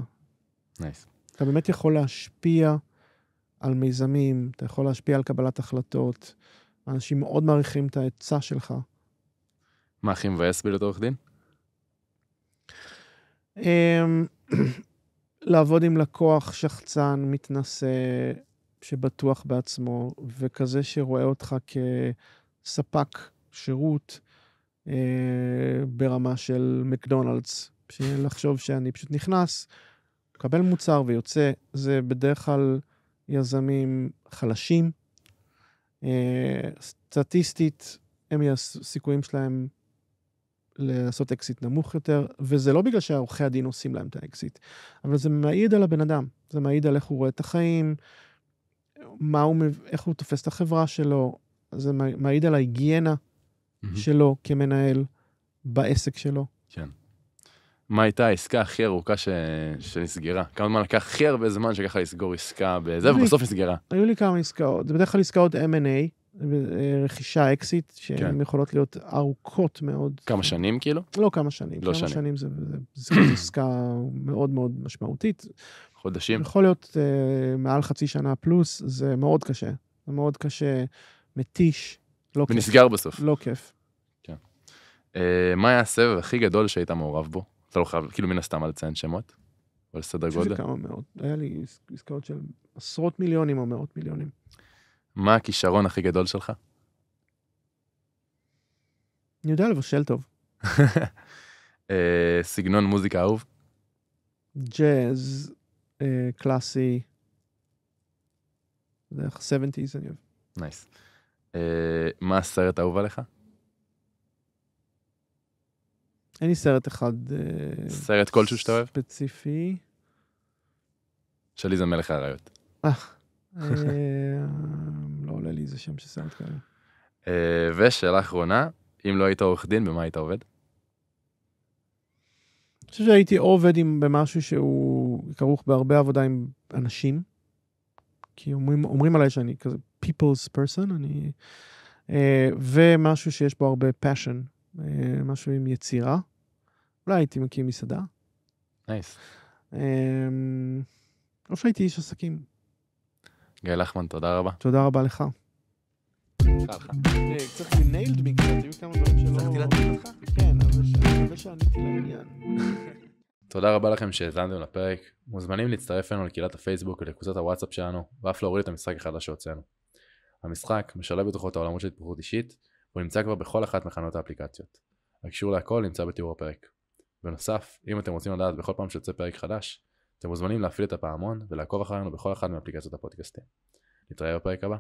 נייס. אתה באמת יכול להשפיע על מיזמים, אתה יכול להשפיע על קבלת החלטות, אנשים מאוד מעריכים את העצה שלך. מה הכי מבאס בלהיות עורך דין? לעבוד עם לקוח שחצן, מתנשא, שבטוח בעצמו, וכזה שרואה אותך כספק שירות ברמה של מקדונלדס, לחשוב שאני פשוט נכנס, מקבל מוצר ויוצא. זה בדרך כלל יזמים חלשים, סטטיסטית, הסיכויים שלהם לעשות אקסיט נמוך יותר, וזה לא בגלל שהעורכי הדין עושים להם את האקסיט, אבל זה מעיד על הבן אדם, זה מעיד על איך הוא רואה את החיים, איך הוא תופס את החברה שלו, זה מעיד על ההיגיינה שלו כמנהל בעסק שלו. כן. מה הייתה העסקה הכי ארוכה שנסגרה? כמה זמן לקח הכי הרבה זמן שככה לסגור עסקה בזה, ובסוף נסגרה? היו לי כמה עסקאות, זה בדרך כלל עסקאות M&A, רכישה, אקסיט, שהן יכולות להיות ארוכות מאוד. כמה שנים כאילו? לא כמה שנים. לא כמה שנים. שנים זה עסקה מאוד מאוד משמעותית. חודשים? יכול להיות מעל חצי שנה פלוס, זה מאוד קשה. זה מאוד קשה, מתיש, לא כיף. ונסגר בסוף. לא כיף. כן. מה היה הסבב הכי גדול שהיית מעורב בו? אתה לא חייב, כאילו מן הסתם על לציין שמות? או לסדר גודל? אני חושב שכמה מאות. היה לי עסקאות של עשרות מיליונים או מאות מיליונים. מה הכישרון הכי גדול שלך? אני יודע לבשל טוב. סגנון מוזיקה אהוב? ג'אז, קלאסי, זה 70s אני אוהב. נייס. מה הסרט האהוב עליך? אין לי סרט אחד סרט כלשהו שאתה אוהב? ספציפי. שלי זה מלך האריות. לא עולה לי איזה שם של סרט כאלה. ושאלה אחרונה, אם לא היית עורך דין, במה היית עובד? אני חושב שהייתי עובד במשהו שהוא כרוך בהרבה עבודה עם אנשים, כי אומרים עליי שאני כזה people's person, ומשהו שיש בו הרבה passion, משהו עם יצירה. אולי הייתי מקים מסעדה. נייס. או שהייתי איש עסקים. גיא לחמן, תודה רבה. תודה רבה לך. צריך לניילד מי קצת, היו כמה דברים שלא... הצלחתי להטיל אותך? כן, אבל שעניתי לעניין. תודה רבה לכם שהאזנתם לפרק. מוזמנים להצטרף אלינו לקהילת הפייסבוק ולקבוצת הוואטסאפ שלנו, ואף להוריד את המשחק החדש שהוצאנו. המשחק משלב בתוכו את העולמות של התפתחות אישית, והוא נמצא כבר בכל אחת מחנות האפליקציות. הקישור להכל נמצא בתיאור הפרק. בנוסף, אם אתם רוצים לדעת בכל פעם שיוצא פרק חדש, אתם מוזמנים להפעיל את הפעמון ולעקוב אחרינו בכל אחת מאפליקציות הפודקאסטים. נתראה בפרק הבא.